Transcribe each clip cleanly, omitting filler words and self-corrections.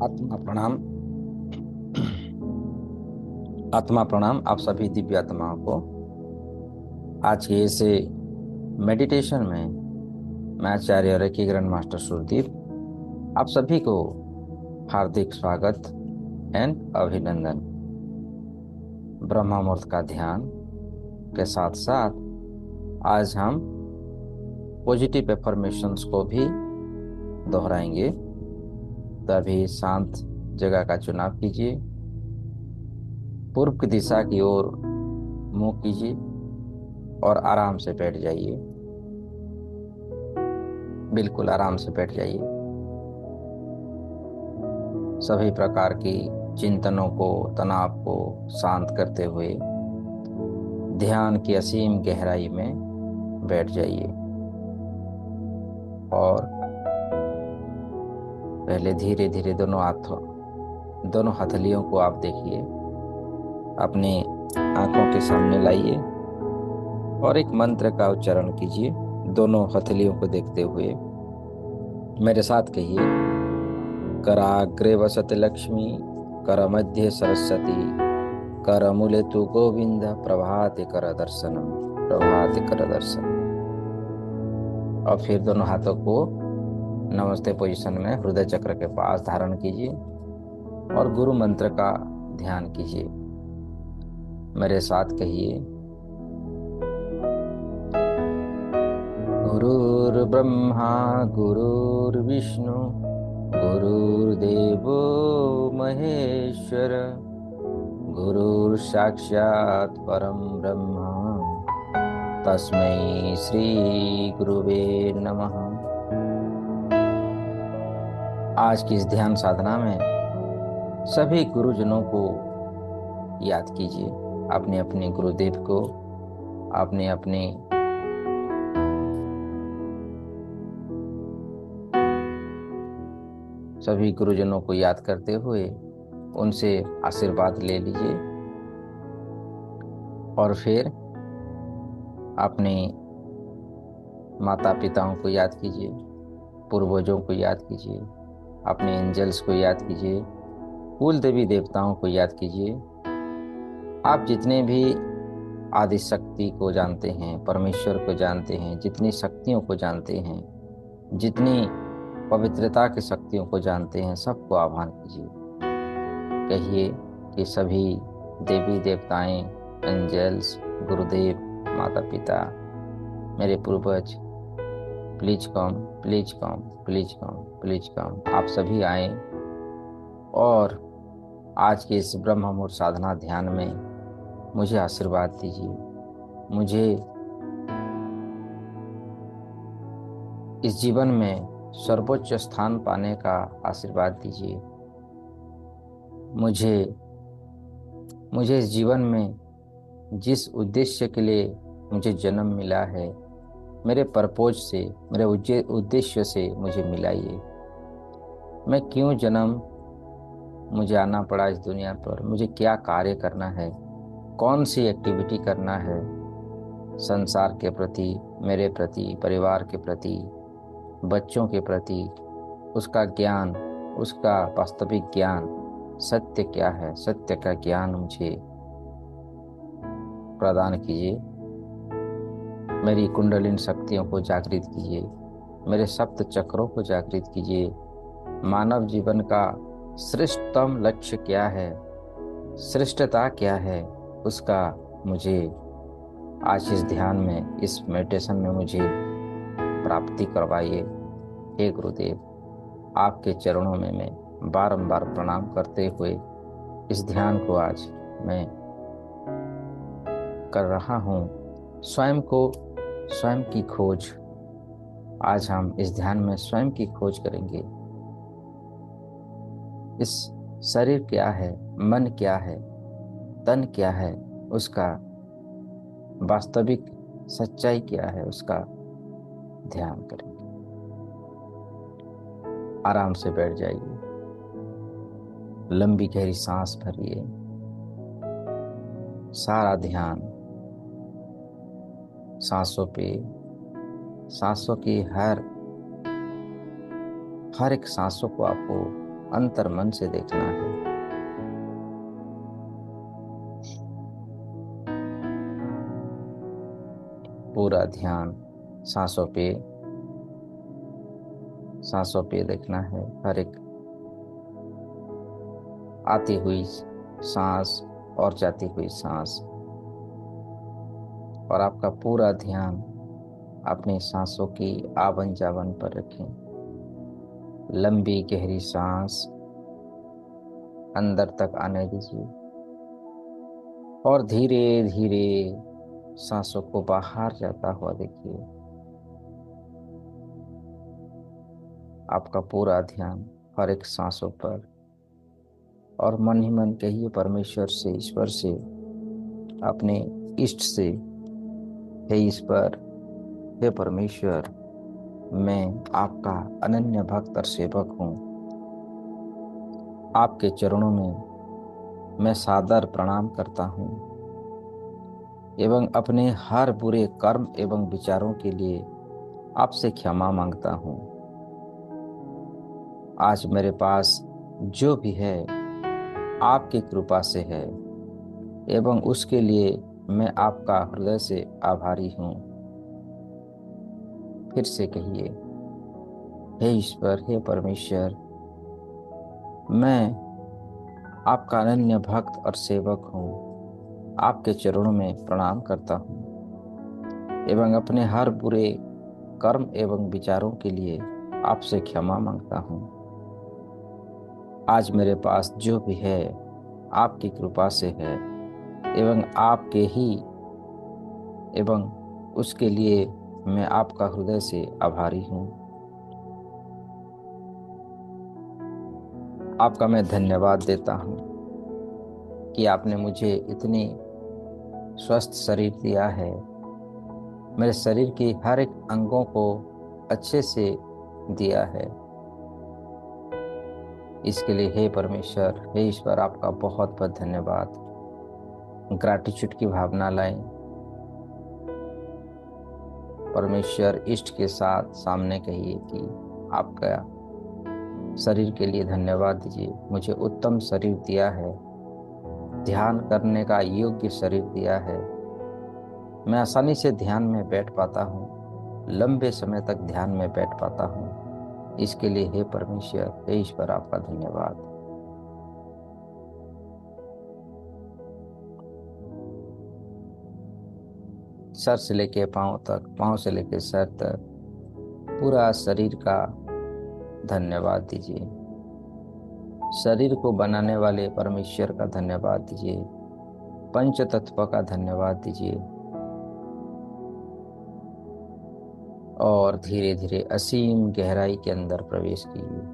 आत्मा प्रणाम। आत्मा प्रणाम आप सभी दिव्य आत्माओं को। आज के इस मेडिटेशन में मैं आचार्य रेकी ग्रैंड मास्टर सुरदीप आप सभी को हार्दिक स्वागत एंड अभिनंदन। ब्रह्मा मुहूर्त का ध्यान के साथ साथ आज हम पॉजिटिव एफर्मेशंस को भी दोहराएंगे। तभी शांत जगह का चुनाव कीजिए, पूर्व की दिशा की ओर मुंह कीजिए और आराम से बैठ जाइए। बिल्कुल आराम से बैठ जाइए। सभी प्रकार की चिंतनों को, तनाव को शांत करते हुए ध्यान की असीम गहराई में बैठ जाइए। और पहले धीरे धीरे दोनों हथेलियों को आप देखिए, अपनी आंखों के सामने लाइए और एक मंत्र का उच्चारण कीजिए। दोनों हथेलियों को देखते हुए मेरे साथ कहिए, कराग्रे वसति लक्ष्मी, कर मध्य सरस्वती, कर मूले तु गोविंद, प्रभाते कर दर्शनम, प्रभाते कर दर्शन। और फिर दोनों हाथों को नमस्ते पोजीशन में हृदय चक्र के पास धारण कीजिए और गुरु मंत्र का ध्यान कीजिए। मेरे साथ कहिए, गुरुर्ब्रह्मा गुरुर्विष्णु गुरुर्देवो महेश्वर, गुरुर् साक्षात् परम ब्रह्म, तस्मै श्री गुरुवे नमः। आज की इस ध्यान साधना में सभी गुरुजनों को याद कीजिए, अपने अपने गुरुदेव को, अपने अपने सभी गुरुजनों को याद करते हुए उनसे आशीर्वाद ले लीजिए। और फिर अपने माता पिताओं को याद कीजिए, पूर्वजों को याद कीजिए, अपने एंजल्स को याद कीजिए, कुल देवी देवताओं को याद कीजिए। आप जितने भी आदि शक्ति को जानते हैं, परमेश्वर को जानते हैं, जितनी शक्तियों को जानते हैं, जितनी पवित्रता की शक्तियों को जानते हैं, सबको आह्वान कीजिए। कहिए कि सभी देवी देवताएं, एंजल्स, गुरुदेव, माता पिता, मेरे पूर्वज, please come, please come, please come, please come. आप सभी आए और आज के इस ब्रह्म मुहूर्त साधना ध्यान में मुझे आशीर्वाद दीजिए। मुझे इस जीवन में सर्वोच्च स्थान पाने का आशीर्वाद दीजिए। मुझे इस जीवन में जिस उद्देश्य के लिए मुझे जन्म मिला है, मेरे पर्पोज से, मेरे उद्देश्य से मुझे मिलाइए। मैं क्यों जन्म मुझे आना पड़ा इस दुनिया पर, मुझे क्या कार्य करना है, कौन सी एक्टिविटी करना है संसार के प्रति, मेरे प्रति, परिवार के प्रति, बच्चों के प्रति, उसका ज्ञान, उसका वास्तविक ज्ञान, सत्य क्या है, सत्य का ज्ञान मुझे प्रदान कीजिए। मेरी कुंडलिनी शक्तियों को जागृत कीजिए, मेरे सप्त चक्रों को जागृत कीजिए। मानव जीवन का श्रेष्ठतम लक्ष्य क्या है, श्रेष्ठता क्या है, उसका मुझे आज इस ध्यान में, इस मेडिटेशन में मुझे प्राप्ति करवाइए। हे गुरुदेव, आपके चरणों में मैं बारंबार प्रणाम करते हुए इस ध्यान को आज मैं कर रहा हूँ। स्वयं को, स्वयं की खोज, आज हम इस ध्यान में स्वयं की खोज करेंगे। इस शरीर क्या है, मन क्या है, तन क्या है, उसका वास्तविक सच्चाई क्या है, उसका ध्यान करेंगे। आराम से बैठ जाइए, लंबी गहरी सांस भरिए। सारा ध्यान सांसों पे, सांसों की हर एक सांसों को आपको अंतर मन से देखना है। पूरा ध्यान सांसों पे देखना है। हर एक आती हुई सांस और जाती हुई सांस, और आपका पूरा ध्यान अपनी सांसों की आवन जावन पर रखें। लंबी गहरी सांस अंदर तक आने दीजिए और धीरे धीरे सांसों को बाहर जाता हुआ देखिए। आपका पूरा ध्यान हर एक सांसों पर, और मन ही मन कहिए परमेश्वर से, ईश्वर से, अपने इष्ट से, हे ईश्वर, हे परमेश्वर, मैं आपका अनन्य भक्त और सेवक हूँ। आपके चरणों में मैं सादर प्रणाम करता हूँ एवं अपने हर बुरे कर्म एवं विचारों के लिए आपसे क्षमा मांगता हूँ। आज मेरे पास जो भी है आपकी कृपा से है, एवं उसके लिए मैं आपका हृदय से आभारी हूँ। फिर से कहिए, हे ईश्वर, हे परमेश्वर, मैं आपका अनन्य भक्त और सेवक हूँ। आपके चरणों में प्रणाम करता हूँ एवं अपने हर बुरे कर्म एवं विचारों के लिए आपसे क्षमा मांगता हूँ। आज मेरे पास जो भी है आपकी कृपा से है, एवं आपके ही, एवं उसके लिए मैं आपका हृदय से आभारी हूँ। आपका मैं धन्यवाद देता हूँ कि आपने मुझे इतनी स्वस्थ शरीर दिया है। मेरे शरीर की हर एक अंगों को अच्छे से दिया है। इसके लिए हे परमेश्वर, हे ईश्वर, आपका बहुत बहुत धन्यवाद। ग्रैटिट्यूड की भावना लाएं। परमेश्वर इष्ट के साथ सामने कहिए कि आपका शरीर के लिए धन्यवाद दीजिए। मुझे उत्तम शरीर दिया है, ध्यान करने का योग्य शरीर दिया है। मैं आसानी से ध्यान में बैठ पाता हूँ, लंबे समय तक ध्यान में बैठ पाता हूँ। इसके लिए हे परमेश्वर, हे ईश्वर, आपका धन्यवाद। सर से लेके पाँव तक, पाँव से लेके सर तक पूरा शरीर का धन्यवाद दीजिए। शरीर को बनाने वाले परमेश्वर का धन्यवाद दीजिए। पंच तत्व का धन्यवाद दीजिए और धीरे धीरे असीम गहराई के अंदर प्रवेश कीजिए।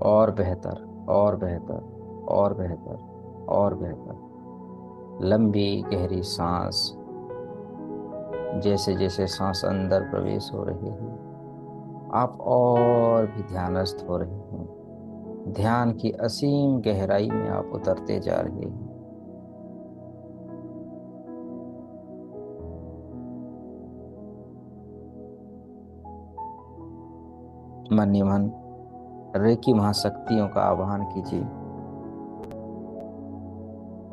और बेहतर, और बेहतर, और बेहतर, और बेहतर। लंबी गहरी सांस। जैसे जैसे सांस अंदर प्रवेश हो रही है, आप और भी ध्यानस्थ हो रहे हैं। ध्यान की असीम गहराई में आप उतरते जा रहे हैं। मन ही मन रेकी महाशक्तियों का आह्वान कीजिए,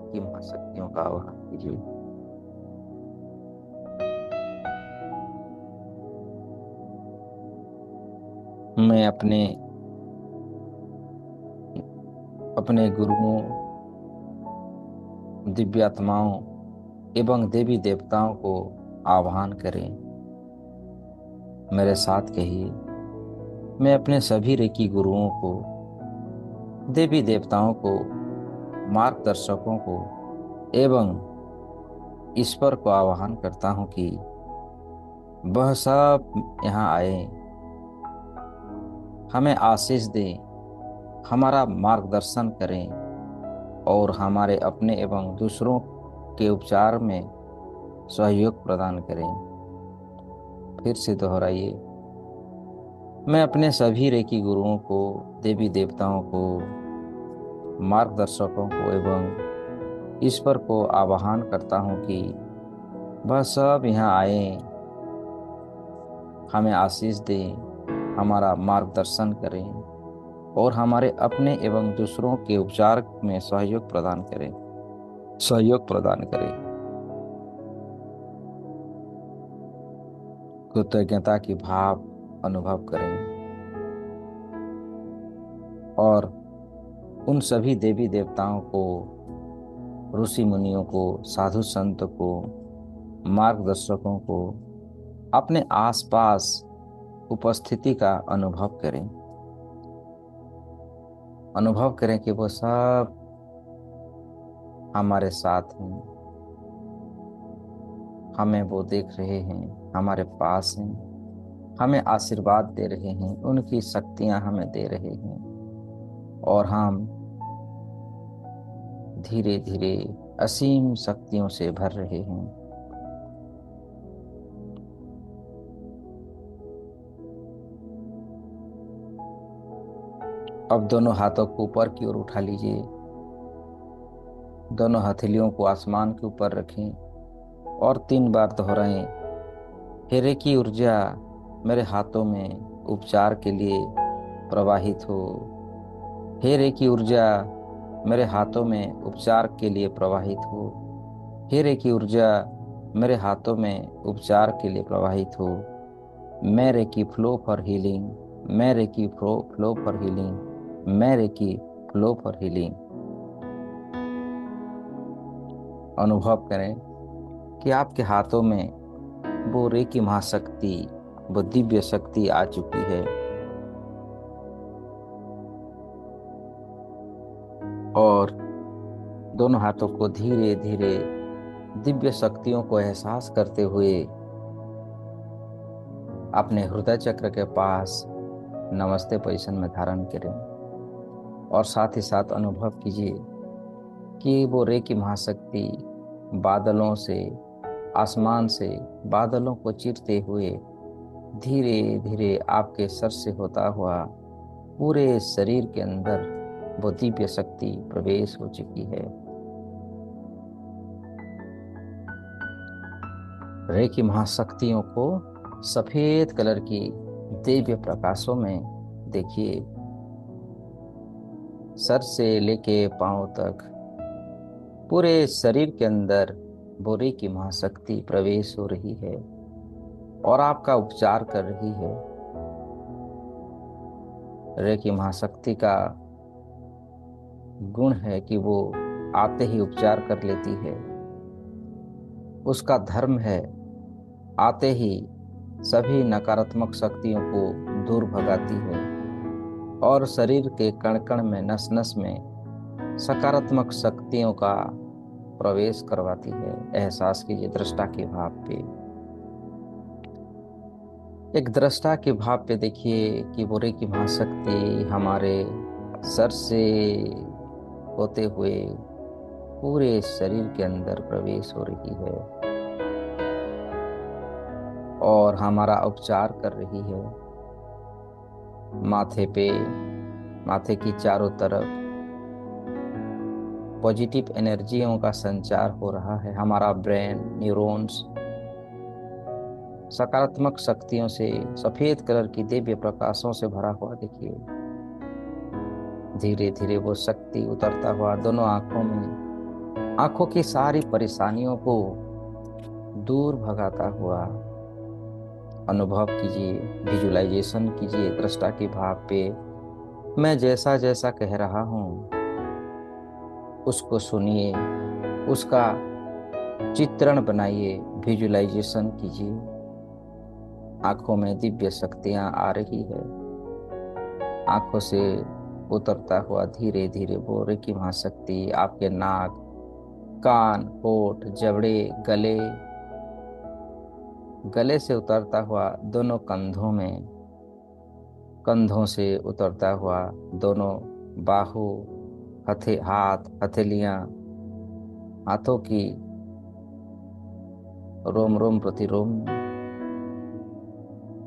कि महाशक्तियों का आह्वान कीजिए। मैं अपने अपने गुरुओं, दिव्यात्माओं एवं देवी देवताओं को आह्वान करें। मेरे साथ कहिए, मैं अपने सभी रेकी गुरुओं को, देवी देवताओं को, मार्गदर्शकों को एवं ईश्वर को आह्वान करता हूँ कि वह सब यहाँ आए, हमें आशीष दें, हमारा मार्गदर्शन करें और हमारे अपने एवं दूसरों के उपचार में सहयोग प्रदान करें। फिर से दोहराइए, मैं अपने सभी रेकी गुरुओं को, देवी देवताओं को, मार्गदर्शकों को एवं ईश्वर को आह्वान करता हूँ कि वह सब यहाँ आए, हमें आशीष दें, हमारा मार्गदर्शन करें और हमारे अपने एवं दूसरों के उपचार में सहयोग प्रदान करें। कृतज्ञता की भाव अनुभव करें और उन सभी देवी देवताओं को, ऋषि मुनियों को, साधु संत को, मार्गदर्शकों को अपने आसपास उपस्थिति का अनुभव करें कि वो सब हमारे साथ हैं, हमें वो देख रहे हैं, हमारे पास हैं, हमें आशीर्वाद दे रहे हैं, उनकी शक्तियां हमें दे रहे हैं और हम धीरे धीरे असीम शक्तियों से भर रहे हैं। अब दोनों हाथों को ऊपर की ओर उठा लीजिए, दोनों हथेलियों को आसमान के ऊपर रखें और 3 बार दोहराएं। हे रेकी ऊर्जा मेरे हाथों में उपचार के लिए प्रवाहित हो। हे रेकी ऊर्जा मेरे हाथों में उपचार के लिए प्रवाहित हो। हे रेकी ऊर्जा मेरे हाथों में उपचार के लिए प्रवाहित हो। मैं रेकी फ्लो फॉर हीलिंग, मैं रेकी फ्लो फॉर हीलिंग, मैं रेकी फ्लो फॉर हीलिंग। अनुभव करें कि आपके हाथों में वो रेकी महाशक्ति, वो दिव्य शक्ति आ चुकी है और दोनों हाथों को धीरे धीरे दिव्य शक्तियों को एहसास करते हुए अपने हृदय चक्र के पास नमस्ते पोजीशन में धारण करें और साथ ही साथ अनुभव कीजिए कि वो रेकी महाशक्ति बादलों से, आसमान से बादलों को चीरते हुए धीरे धीरे आपके सर से होता हुआ पूरे शरीर के अंदर वो दिव्य शक्ति प्रवेश हो चुकी है। रेकी महाशक्तियों को सफेद कलर की दिव्य प्रकाशों में देखिए, सर से लेके पांव तक पूरे शरीर के अंदर वो रेकी महाशक्ति प्रवेश हो रही है और आपका उपचार कर रही है। रेकी महाशक्ति का गुण है कि वो आते ही उपचार कर लेती है। उसका धर्म है आते ही सभी नकारात्मक शक्तियों को दूर भगाती है और शरीर के कण कण में, नस नस में सकारात्मक शक्तियों का प्रवेश करवाती है। एहसास कीजिए दृष्टा के भाव पे, एक दृष्टा के भाव पे देखिए कि वो रेकी महाशक्ति हमारे सर से होते हुए पूरे शरीर के अंदर प्रवेश हो रही है और हमारा उपचार कर रही है। माथे की चारों तरफ पॉजिटिव एनर्जियों का संचार हो रहा है। हमारा ब्रेन, न्यूरॉन्स सकारात्मक शक्तियों से, सफेद कलर की दिव्य प्रकाशों से भरा हुआ देखिए। धीरे धीरे वो शक्ति उतरता हुआ दोनों आंखों में, आंखों की सारी परेशानियों को दूर भगाता हुआ अनुभव कीजिए, विजुलाइजेशन कीजिए दृष्टा के भाव पे। मैं जैसा जैसा कह रहा हूँ उसको सुनिए, उसका चित्रण बनाइए, विजुलाइजेशन कीजिए। आंखों में दिव्य शक्तियां आ रही है, आंखों से उतरता हुआ धीरे धीरे वो रेकी महाशक्ति आपके नाक, कान, होठ, जबड़े, गले से उतरता हुआ दोनों कंधों में, कंधों से उतरता हुआ दोनों बाहु, हाथ, हथेलियां, हाथों की रोम रोम प्रतिरोम,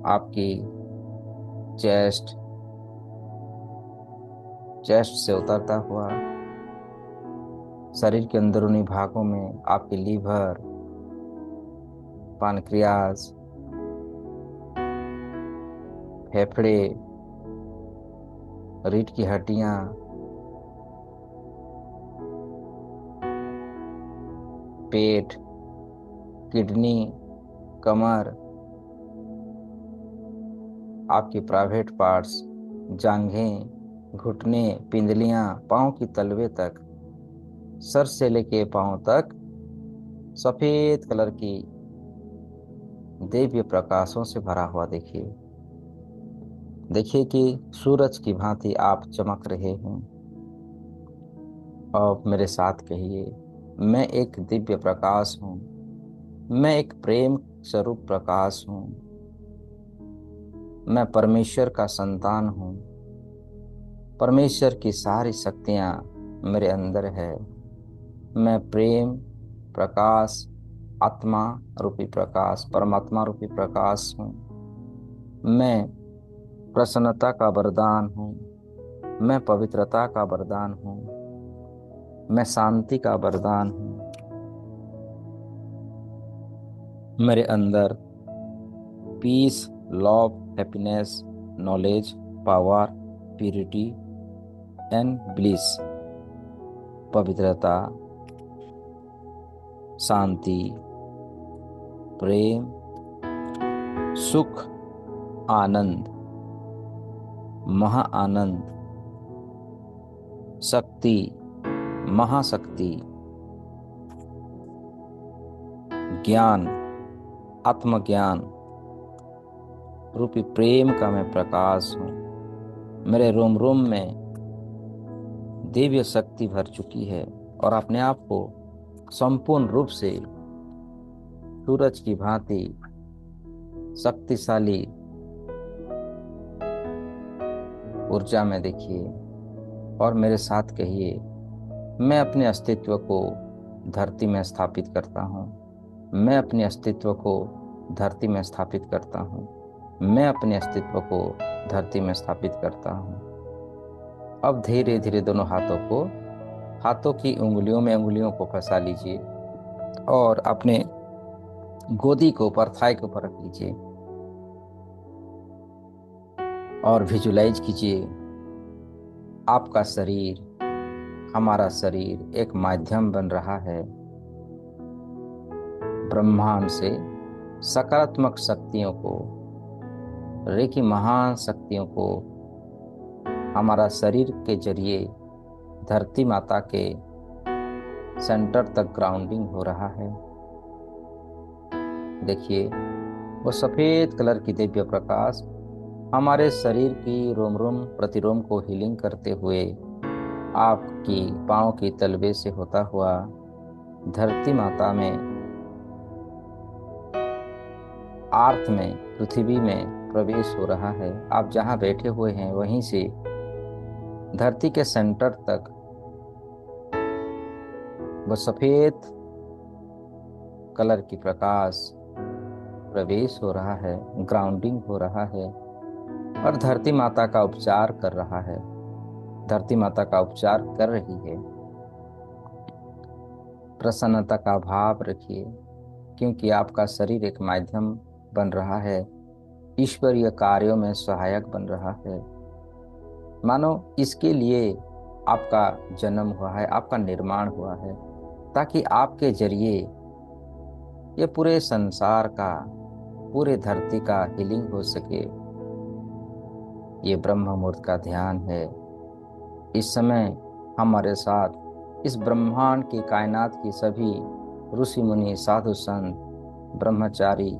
आपकी चेस्ट से उतरता हुआ शरीर के अंदरूनी भागों में आपके लीवर, पानक्रियाज, फेफड़े, रीढ़ की हड्डियां, पेट, किडनी, कमर, आपके प्राइवेट पार्ट्स, जांघें, घुटने, पिंडलियां, पांव की तलवे तक, सर से लेके पांव तक सफेद कलर की दिव्य प्रकाशों से भरा हुआ देखिए। देखिए कि सूरज की भांति आप चमक रहे हैं। और मेरे साथ कहिए, मैं एक दिव्य प्रकाश हूँ, मैं एक प्रेम स्वरूप प्रकाश हूँ, मैं परमेश्वर का संतान हूँ, परमेश्वर की सारी शक्तियाँ मेरे अंदर है। मैं प्रेम प्रकाश, आत्मा रूपी प्रकाश, परमात्मा रूपी प्रकाश हूँ। मैं प्रसन्नता का वरदान हूँ, मैं पवित्रता का वरदान हूँ, मैं शांति का वरदान हूँ। मेरे अंदर peace, love, happiness, knowledge, power, purity and bliss, पवित्रता, शांति, प्रेम, सुख, आनंद, महा आनंद, शक्ति, महाशक्ति, ज्ञान, आत्मज्ञान रूपी प्रेम का मैं प्रकाश हूँ। मेरे रोम रोम में दिव्य शक्ति भर चुकी है और अपने आप को संपूर्ण रूप से सूरज की भांति शक्तिशाली ऊर्जा में देखिए। और मेरे साथ कहिए, मैं अपने अस्तित्व को धरती में स्थापित करता हूँ, मैं अपने अस्तित्व को धरती में स्थापित करता हूँ, मैं अपने अस्तित्व को धरती में स्थापित करता हूँ। अब धीरे धीरे दोनों हाथों की उंगलियों में उंगलियों को फंसा लीजिए और अपने गोदी के ऊपर, थाई के ऊपर रख लीजिए और विजुलाइज कीजिए आपका शरीर, हमारा शरीर एक माध्यम बन रहा है ब्रह्मांड से सकारात्मक शक्तियों को, रेकी महान शक्तियों को हमारा शरीर के जरिए धरती माता के सेंटर तक ग्राउंडिंग हो रहा है। देखिए, वो सफेद कलर की दिव्य प्रकाश हमारे शरीर की रोम रोम प्रतिरोम को हीलिंग करते हुए आपकी पांव की तलवे से होता हुआ धरती माता में, आर्थ में, पृथ्वी में प्रवेश हो रहा है। आप जहां बैठे हुए हैं वहीं से धरती के सेंटर तक वो सफेद कलर की प्रकाश प्रवेश हो रहा है, ग्राउंडिंग हो रहा है और धरती माता का उपचार कर रहा है, धरती माता का उपचार कर रही है। प्रसन्नता का भाव रखिए, क्योंकि आपका शरीर एक माध्यम बन रहा है, ईश्वरीय कार्यों में सहायक बन रहा है। मानो इसके लिए आपका जन्म हुआ है, आपका निर्माण हुआ है, ताकि आपके जरिए ये पूरे संसार का, पूरे धरती का हीलिंग हो सके। ये ब्रह्म मुहूर्त का ध्यान है। इस समय हमारे साथ इस ब्रह्मांड की, कायनात की सभी ऋषि मुनि, साधु संत, ब्रह्मचारी,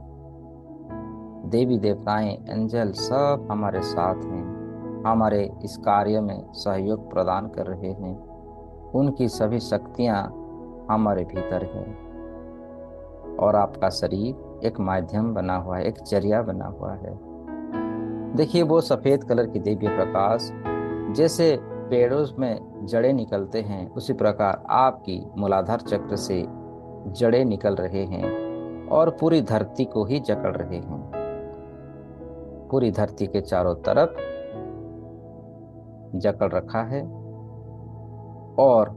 देवी देवताएं, एंजल सब हमारे साथ हैं, हमारे इस कार्य में सहयोग प्रदान कर रहे हैं। उनकी सभी शक्तियां हमारे भीतर हैं और आपका शरीर एक माध्यम बना हुआ है, एक जरिया बना हुआ है। देखिए, वो सफेद कलर की दिव्य प्रकाश जैसे पेड़ों में जड़ें निकलते हैं, उसी प्रकार आपकी मूलाधार चक्र से जड़ें निकल रहे हैं और पूरी धरती को ही जकड़ रहे हैं। पूरी धरती के चारों तरफ जकड़ रखा है और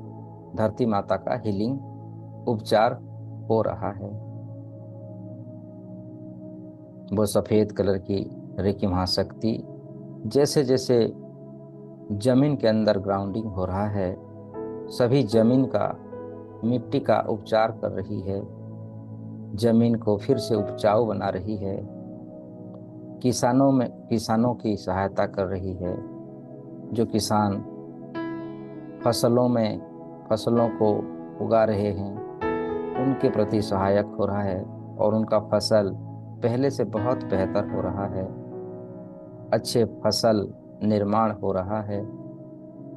धरती माता का हीलिंग उपचार हो रहा है। वो सफेद कलर की रेकी महाशक्ति जैसे जैसे जमीन के अंदर ग्राउंडिंग हो रहा है, सभी जमीन का, मिट्टी का उपचार कर रही है, जमीन को फिर से उपजाऊ बना रही है, किसानों की सहायता कर रही है। जो किसान फसलों को उगा रहे हैं, उनके प्रति सहायक हो रहा है और उनका फसल पहले से बहुत बेहतर हो रहा है, अच्छे फसल निर्माण हो रहा है।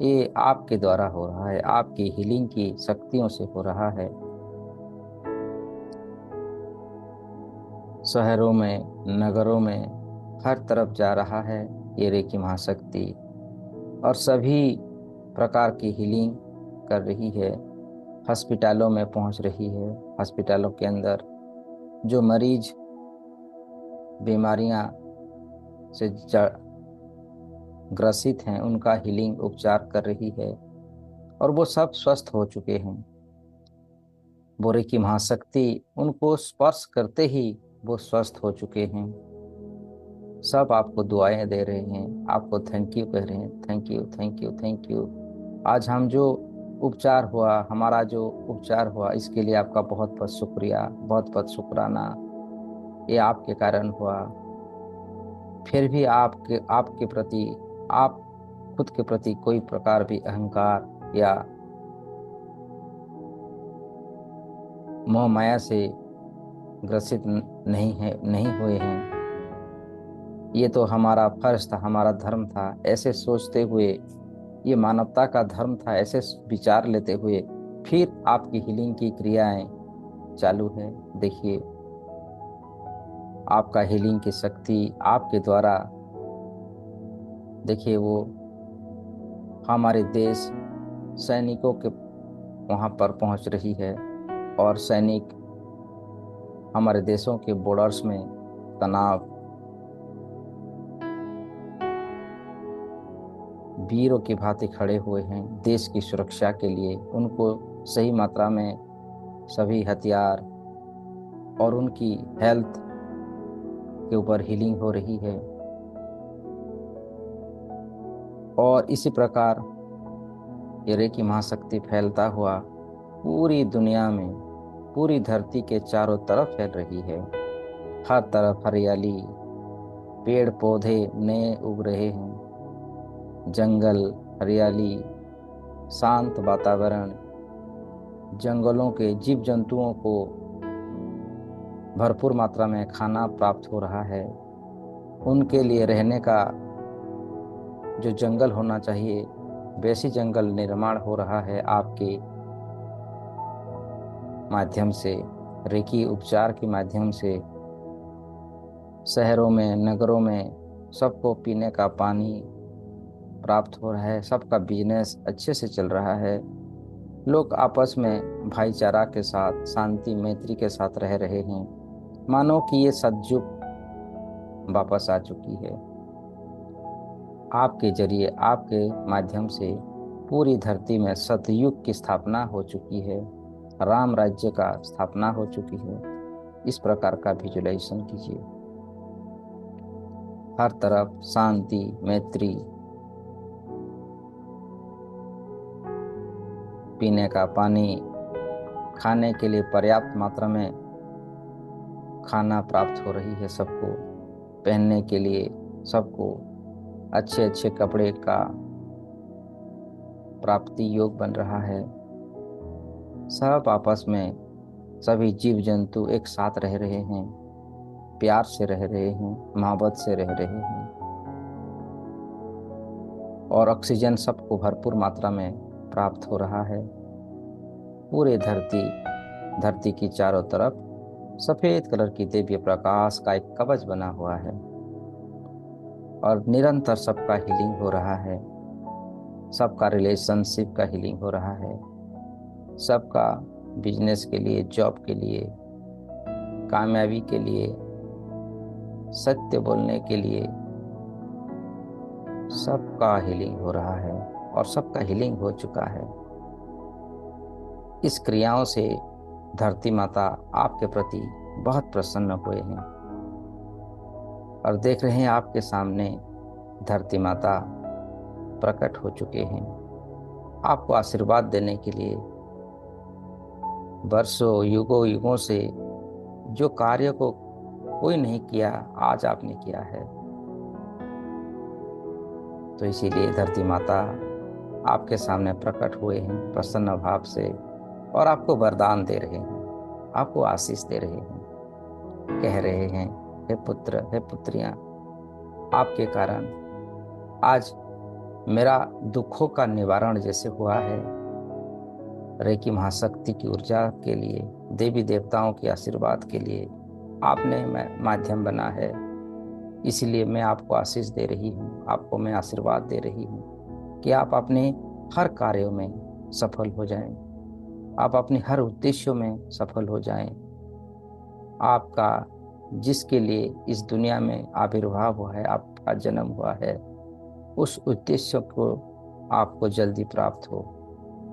ये आपके द्वारा हो रहा है, आपकी हीलिंग की शक्तियों से हो रहा है। शहरों में, नगरों में हर तरफ जा रहा है ये रेकी महाशक्ति और सभी प्रकार की हीलिंग कर रही है। हॉस्पिटलों में पहुंच रही है। हॉस्पिटलों के अंदर जो मरीज बीमारियां से ग्रसित हैं, उनका हीलिंग उपचार कर रही है और वो सब स्वस्थ हो चुके हैं। बोरे की महाशक्ति उनको स्पर्श करते ही वो स्वस्थ हो चुके हैं। सब आपको दुआएं दे रहे हैं, आपको थैंक यू कह रहे हैं, thank you, thank you, thank you. आज हमारा जो उपचार हुआ, इसके लिए आपका बहुत बहुत शुक्रिया, बहुत बहुत शुक्राना। ये आपके कारण हुआ। फिर भी आपके प्रति, आप खुद के प्रति कोई प्रकार भी अहंकार या मोह माया से ग्रसित नहीं हुए हैं। ये तो हमारा फर्ज था, हमारा धर्म था, ऐसे सोचते हुए, ये मानवता का धर्म था, ऐसे विचार लेते हुए फिर आपकी हीलिंग की क्रियाएं चालू है। देखिए, आपका हीलिंग की शक्ति आपके द्वारा, देखिए वो हमारे देश सैनिकों के वहाँ पर पहुँच रही है और सैनिक हमारे देशों के बॉर्डर्स में तनाव, वीरों की भांति खड़े हुए हैं देश की सुरक्षा के लिए। उनको सही मात्रा में सभी हथियार और उनकी हेल्थ के ऊपर हीलिंग हो रही है। और इसी प्रकार ये रेकी महाशक्ति फैलता हुआ पूरी दुनिया में, पूरी धरती के चारों तरफ फैल रही है। हर तरफ हरियाली, पेड़ पौधे नए उग रहे हैं, जंगल, हरियाली, शांत वातावरण, जंगलों के जीव जंतुओं को भरपूर मात्रा में खाना प्राप्त हो रहा है। उनके लिए रहने का जो जंगल होना चाहिए, वैसी जंगल निर्माण हो रहा है आपके माध्यम से, रेकी उपचार के माध्यम से। शहरों में, नगरों में सबको पीने का पानी प्राप्त हो रहा है, सबका बिजनेस अच्छे से चल रहा है, लोग आपस में भाईचारा के साथ, शांति मैत्री के साथ रह रहे हैं। मानो कि ये सतयुग वापस आ चुकी है। आपके जरिए, आपके माध्यम से पूरी धरती में सतयुग की स्थापना हो चुकी है, राम राज्य का स्थापना हो चुकी है। इस प्रकार का विजुअलाइजेशन कीजिए। हर तरफ शांति, मैत्री, पीने का पानी, खाने के लिए पर्याप्त मात्रा में खाना प्राप्त हो रही है सबको, पहनने के लिए सबको अच्छे अच्छे कपड़े का प्राप्ति योग बन रहा है। सब आपस में, सभी जीव जंतु एक साथ रह रहे हैं, प्यार से रह रहे हैं, मोहब्बत से रह रहे हैं और ऑक्सीजन सबको भरपूर मात्रा में प्राप्त हो रहा है। पूरे धरती की चारों तरफ सफेद कलर की दिव्य प्रकाश का एक कवच बना हुआ है और निरंतर सबका हीलिंग हो रहा है। सबका रिलेशनशिप का हीलिंग हो रहा है, सबका बिजनेस के लिए, जॉब के लिए, कामयाबी के लिए, सत्य बोलने के लिए, सबका हीलिंग हो रहा है और सबका हीलिंग हो चुका है। इस क्रियाओं से धरती माता आपके प्रति बहुत प्रसन्न हुए हैं। और देख रहे हैं आपके सामने धरती माता प्रकट हो चुके हैं आपको आशीर्वाद देने के लिए। वर्षों युगों युगों से जो कार्य को कोई नहीं किया, आज आपने किया है। तो इसीलिए धरती माता आपके सामने प्रकट हुए हैं प्रसन्न भाव से, और आपको वरदान दे रहे हैं, आपको आशीष दे रहे हैं। कह रहे हैं, हे पुत्र, हे पुत्रियां, आपके कारण आज मेरा दुखों का निवारण जैसे हुआ है। रेकी महाशक्ति की ऊर्जा के लिए, देवी देवताओं के आशीर्वाद के लिए आपने मैं माध्यम बना है। इसलिए मैं आपको आशीष दे रही हूँ, आपको मैं आशीर्वाद दे रही हूँ कि आप अपने हर कार्यों में सफल हो जाएं, आप अपने हर उद्देश्यों में सफल हो जाएं। आपका जिसके लिए इस दुनिया में आविर्भाव हुआ है, आपका जन्म हुआ है, उस उद्देश्य को आपको जल्दी प्राप्त हो।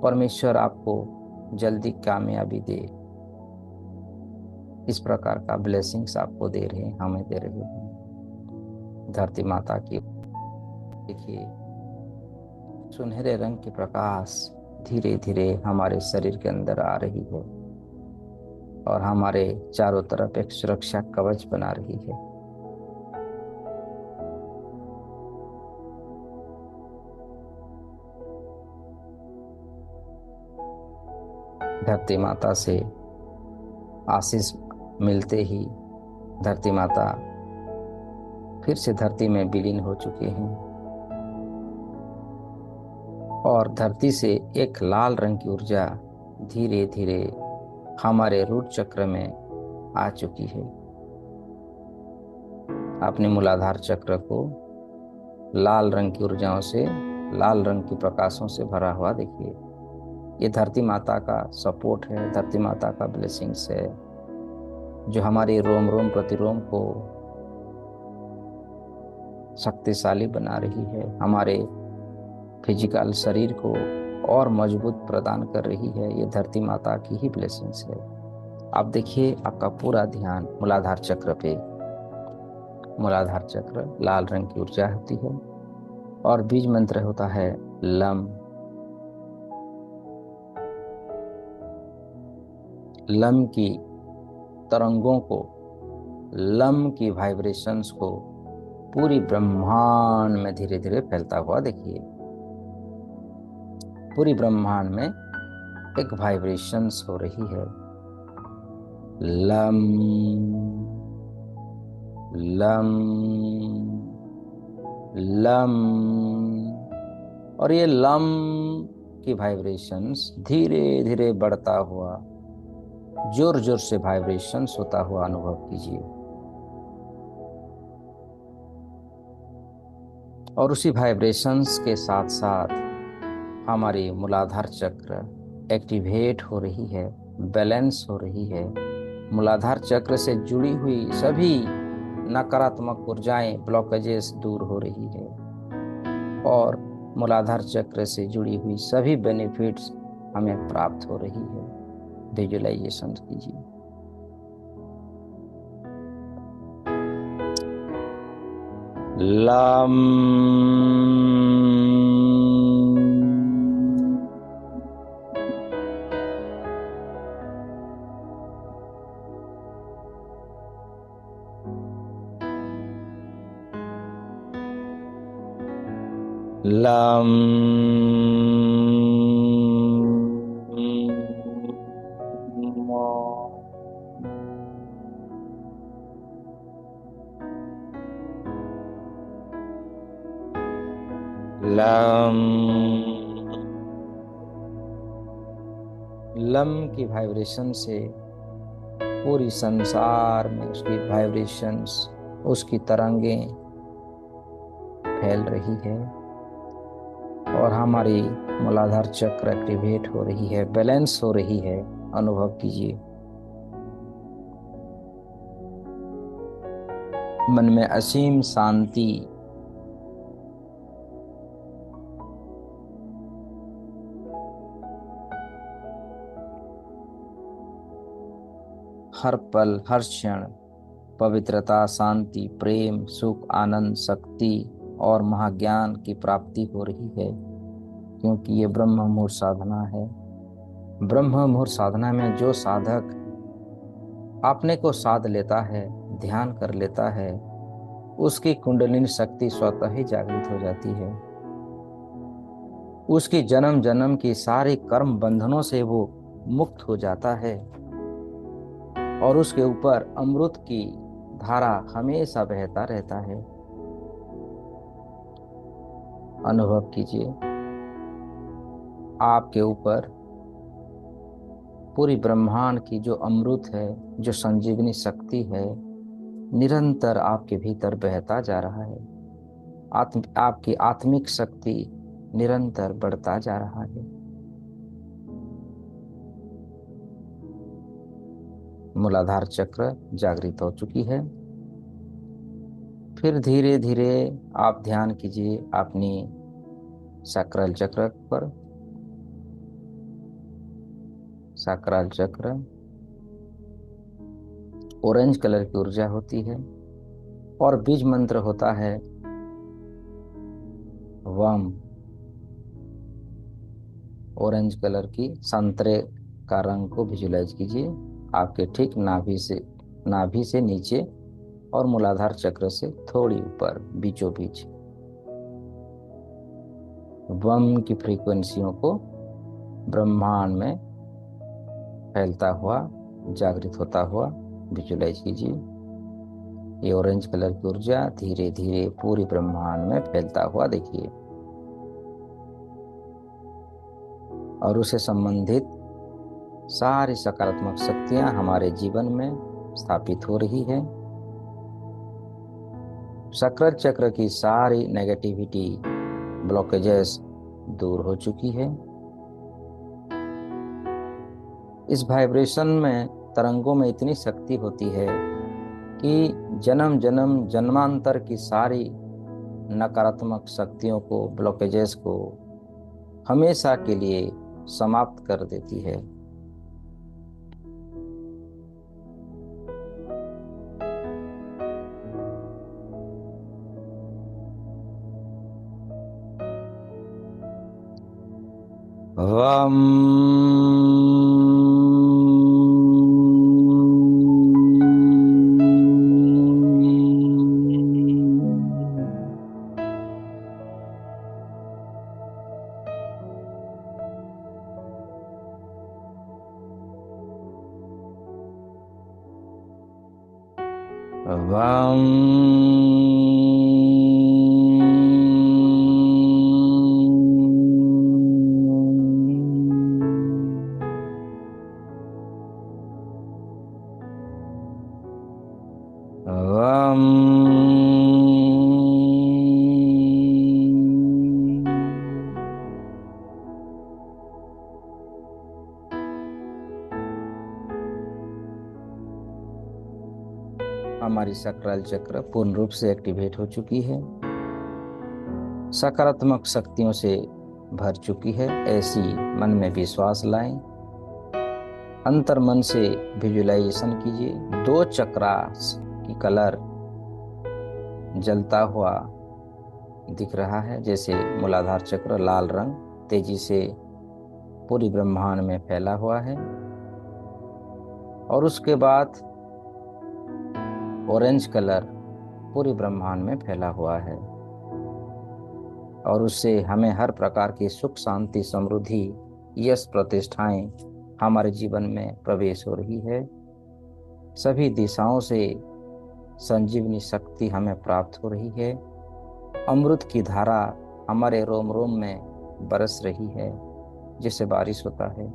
परमेश्वर आपको जल्दी कामयाबी दे। इस प्रकार का ब्लेसिंग्स आपको दे रहे हैं, हमें दे रहे हैं धरती माता की। देखिए, सुनहरे रंग की प्रकाश धीरे धीरे हमारे शरीर के अंदर आ रही है और हमारे चारों तरफ एक सुरक्षा कवच बना रही है। धरती माता से आशीष मिलते ही धरती माता फिर से धरती में विलीन हो चुके हैं और धरती से एक लाल रंग की ऊर्जा धीरे धीरे हमारे रूट चक्र में आ चुकी है। अपने मूलाधार चक्र को लाल रंग की ऊर्जाओं से, लाल रंग की प्रकाशों से भरा हुआ देखिए। ये धरती माता का सपोर्ट है, धरती माता का ब्लेसिंग्स है, जो हमारी रोम रोम प्रतिरोम को शक्तिशाली बना रही है, हमारे फिजिकल शरीर को और मजबूत प्रदान कर रही है। ये धरती माता की ही ब्लेसिंग्स है। आप देखिए, आपका पूरा ध्यान मूलाधार चक्र पे। मूलाधार चक्र लाल रंग की ऊर्जा होती है और बीज मंत्र होता है लम। लम की तरंगों को, लम की वाइब्रेशंस को पूरी ब्रह्मांड में धीरे धीरे फैलता हुआ देखिए। पूरी ब्रह्मांड में एक वाइब्रेशंस हो रही है, लम लम लम। और ये लम की वाइब्रेशंस धीरे धीरे बढ़ता हुआ, जोर जोर से वाइब्रेशंस होता हुआ अनुभव कीजिए। और उसी वाइब्रेशंस के साथ साथ हमारी मूलाधार चक्र एक्टिवेट हो रही है, बैलेंस हो रही है। मूलाधार चक्र से जुड़ी हुई सभी नकारात्मक ऊर्जाएं, ब्लॉकेजेस दूर हो रही है और मूलाधार चक्र से जुड़ी हुई सभी बेनिफिट्स हमें प्राप्त हो रही है। विजुअलाइजेशन कीजिए। Lump lump lump. लम की वाइब्रेशन से पूरी संसार में उसकी वाइब्रेशंस, उसकी तरंगें फैल रही है और हमारी मूलाधार चक्र एक्टिवेट हो रही है, बैलेंस हो रही है। अनुभव कीजिए। मन में असीम शांति, हर पल हर क्षण पवित्रता, शांति, प्रेम, सुख, आनंद, शक्ति और महाज्ञान की प्राप्ति हो रही है, क्योंकि ये ब्रह्म मुहूर्त साधना है। ब्रह्म मुहूर्त साधना में जो साधक अपने को साध लेता है, ध्यान कर लेता है, उसकी कुंडलिनी शक्ति स्वतः ही जागृत हो जाती है। उसकी जन्म जन्म की सारी कर्म बंधनों से वो मुक्त हो जाता है और उसके ऊपर अमृत की धारा हमेशा बहता रहता है। अनुभव कीजिए, आपके ऊपर पूरी ब्रह्मांड की जो अमृत है, जो संजीवनी शक्ति है, निरंतर आपके भीतर बहता जा रहा है। आपकी आत्मिक शक्ति निरंतर बढ़ता जा रहा है। मूलाधार चक्र जागृत हो चुकी है। फिर धीरे धीरे आप ध्यान कीजिए अपनी सैक्रल चक्र पर। सैक्रल चक्र ऑरेंज कलर की ऊर्जा होती है और बीज मंत्र होता है वम। ऑरेंज कलर की संतरे का रंग को विजुलाइज कीजिए आपके ठीक नाभि से नीचे और मूलाधार चक्र से थोड़ी ऊपर बीचों बीच। वम की फ्रीक्वेंसियों को ब्रह्मांड में फैलता हुआ, जागृत होता हुआ विजुलाइज कीजिए। ये ऑरेंज कलर की ऊर्जा धीरे धीरे पूरी ब्रह्मांड में फैलता हुआ देखिए और उसे संबंधित सारी सकारात्मक शक्तियां हमारे जीवन में स्थापित हो रही है। सैक्रल चक्र की सारी नेगेटिविटी, ब्लॉकेजेस दूर हो चुकी है। इस वाइब्रेशन में, तरंगों में इतनी शक्ति होती है कि जन्म जन्म जन्मांतर की सारी नकारात्मक शक्तियों को, ब्लॉकेजेस को हमेशा के लिए समाप्त कर देती है। वम वम वम हमारी सैक्रल चक्र पूर्ण रूप से एक्टिवेट हो चुकी है, सकारात्मक शक्तियों से भर चुकी है। ऐसी मन में विश्वास लाएं, अंतर मन से विजुलाइजेशन कीजिए। 2 चक्रास की कलर जलता हुआ दिख रहा है, जैसे मूलाधार चक्र लाल रंग तेजी से पूरी ब्रह्मांड में फैला हुआ है और उसके बाद ऑरेंज कलर पूरी ब्रह्मांड में फैला हुआ है और उससे हमें हर प्रकार की सुख, शांति, समृद्धि, यश, प्रतिष्ठाएं हमारे जीवन में प्रवेश हो रही है। सभी दिशाओं से संजीवनी शक्ति हमें प्राप्त हो रही है। अमृत की धारा हमारे रोम रोम में बरस रही है, जैसे बारिश होता है।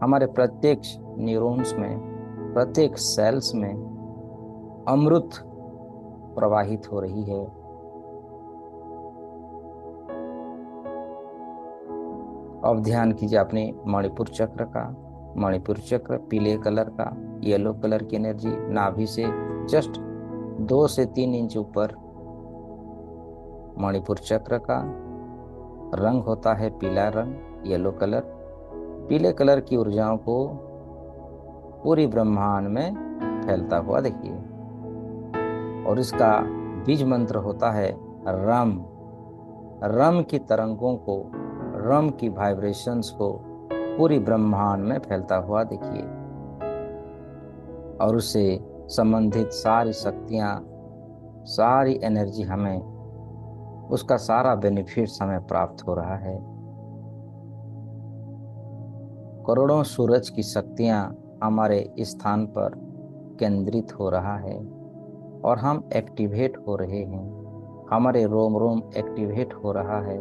हमारे प्रत्येक न्यूरॉन्स में, प्रत्येक सेल्स में अमृत प्रवाहित हो रही है। अब ध्यान कीजिए अपने मणिपुर चक्र का। मणिपुर चक्र पीले कलर का, येलो कलर की एनर्जी नाभि से जस्ट 2 से 3 इंच ऊपर। मणिपुर चक्र का रंग होता है पीला रंग, येलो कलर। पीले कलर की ऊर्जाओं को पूरी ब्रह्मांड में फैलता हुआ देखिए। और इसका बीज मंत्र होता है रम। रम की तरंगों को, रम की वाइब्रेशंस को पूरी ब्रह्मांड में फैलता हुआ देखिए, और उससे संबंधित सारी शक्तियाँ, सारी एनर्जी हमें, उसका सारा बेनिफिट्स हमें प्राप्त हो रहा है। करोड़ों सूरज की शक्तियाँ हमारे स्थान पर केंद्रित हो रहा है और हम एक्टिवेट हो रहे हैं, हमारे रोम रोम एक्टिवेट हो रहा है।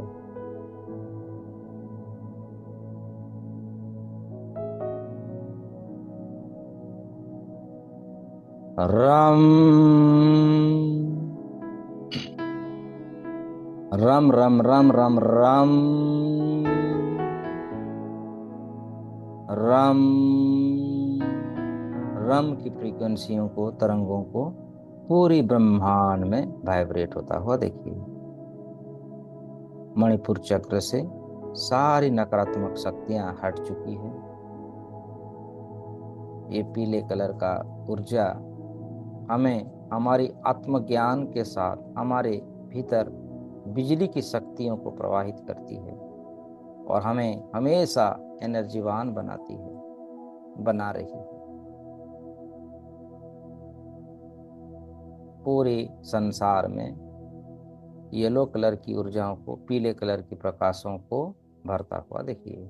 रम रम रम रम रम रम रम रम की फ्रीक्वेंसियों को, तरंगों को पूरी ब्रह्मांड में वाइब्रेट होता हुआ देखिए। मणिपुर चक्र से सारी नकारात्मक शक्तियां हट चुकी है। ये पीले कलर का ऊर्जा हमें हमारी आत्मज्ञान के साथ हमारे भीतर बिजली की शक्तियों को प्रवाहित करती है और हमें हमेशा एनर्जीवान बनाती है, बना रही है। पूरे संसार में येलो कलर की ऊर्जाओं को, पीले कलर की प्रकाशों को भरता हुआ देखिए।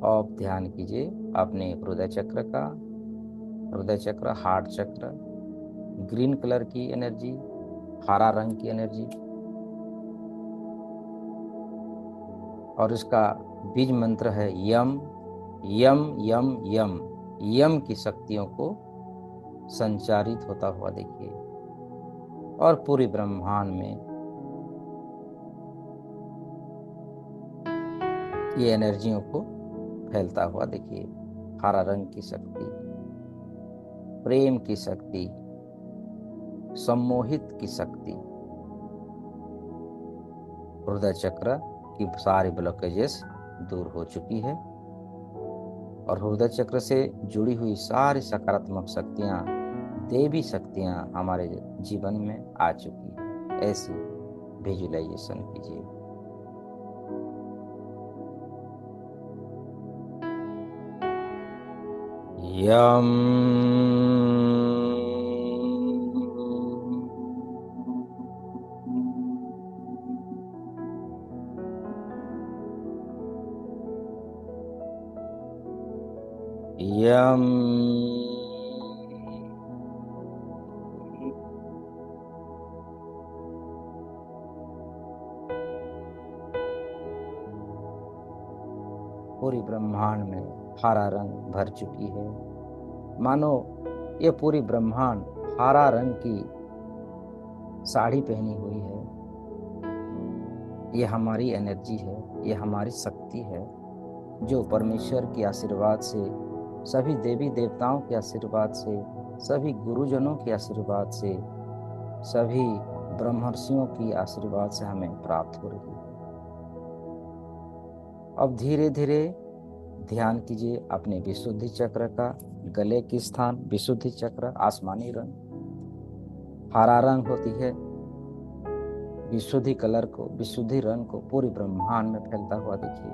अब ध्यान कीजिए अपने हृदय चक्र का। हृदय चक्र, हार्ट चक्र, ग्रीन कलर की एनर्जी, हरा रंग की एनर्जी, और इसका बीज मंत्र है यम यम यम यम। यम की शक्तियों को संचारित होता हुआ देखिए और पूरी ब्रह्मांड में ये एनर्जियों को फैलता हुआ देखिए। हरा रंग की शक्ति, प्रेम की शक्ति, सम्मोहित की शक्ति, हृदय चक्र की सारी ब्लॉकेजेस दूर हो चुकी है और हृदय चक्र से जुड़ी हुई सारी सकारात्मक शक्तियाँ, देवी शक्तियाँ हमारे जीवन में आ चुकी है। ऐसी विजुअलाइजेशन कीजिए। यम यम पूरी ब्रह्मांड में हरा रंग भर चुकी है। मानो ये पूरी ब्रह्मांड हरा रंग की साड़ी पहनी हुई है। ये हमारी एनर्जी है, ये हमारी शक्ति है, जो परमेश्वर के आशीर्वाद से, सभी देवी देवताओं के आशीर्वाद से, सभी गुरुजनों के आशीर्वाद से, सभी ब्रह्मर्षियों की आशीर्वाद से हमें प्राप्त हो रही है। अब धीरे धीरे ध्यान कीजिए अपने विशुद्धि चक्र का। गले की स्थान विशुद्धि चक्र आसमानी रंग, हरा रंग होती है। विशुद्धि कलर को, विशुद्धि रंग को पूरी ब्रह्मांड में फैलता हुआ देखिए।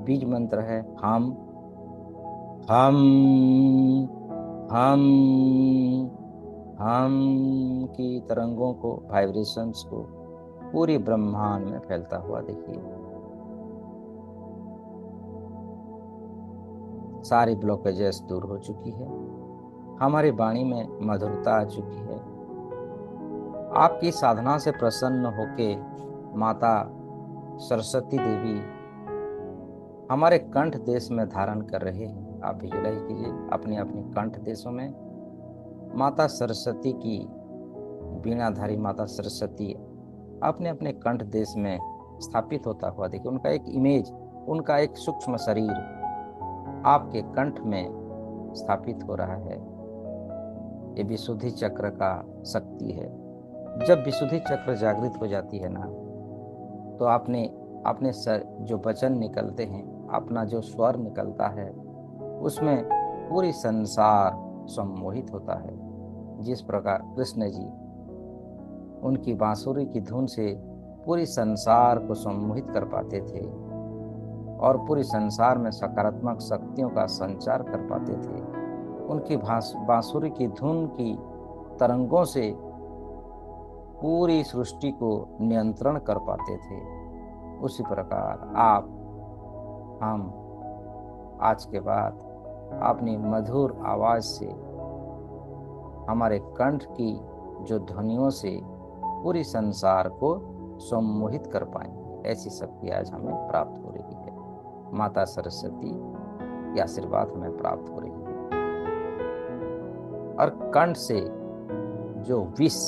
बीज मंत्र है हम हम हम हम की तरंगों को, वाइब्रेशंस को पूरी ब्रह्मांड में फैलता हुआ देखिए। सारी ब्लॉकेजेस दूर हो चुकी है, हमारी वाणी में मधुरता आ चुकी है। आपकी साधना से प्रसन्न होके माता सरस्वती देवी हमारे कंठ देश में धारण कर रहे हैं। आप विजुलाइज कीजिए अपने अपने कंठ देशों में माता सरस्वती की, वीणाधारी माता सरस्वती अपने अपने कंठ देश में स्थापित होता हुआ देखिए। उनका एक इमेज, उनका एक सूक्ष्म शरीर आपके कंठ में स्थापित हो रहा है। ये विशुद्धि चक्र का शक्ति है। जब विशुद्धि चक्र जागृत हो जाती है ना, तो आपने अपने जो वचन निकलते हैं, अपना जो स्वर निकलता है, उसमें पूरी संसार सम्मोहित होता है। जिस प्रकार कृष्ण जी उनकी बांसुरी की धुन से पूरी संसार को सम्मोहित कर पाते थे और पूरी संसार में सकारात्मक शक्तियों का संचार कर पाते थे, उनकी बांसुरी की धुन की तरंगों से पूरी सृष्टि को नियंत्रण कर पाते थे, उसी प्रकार आप हम आज के बाद अपनी मधुर आवाज से हमारे कंठ की जो ध्वनियों से पूरी संसार को सम्मोहित कर पाएंगे, ऐसी शक्ति आज हमें प्राप्त हो रही है। माता सरस्वती की आशीर्वाद हमें प्राप्त हो रही है और कंठ से जो विष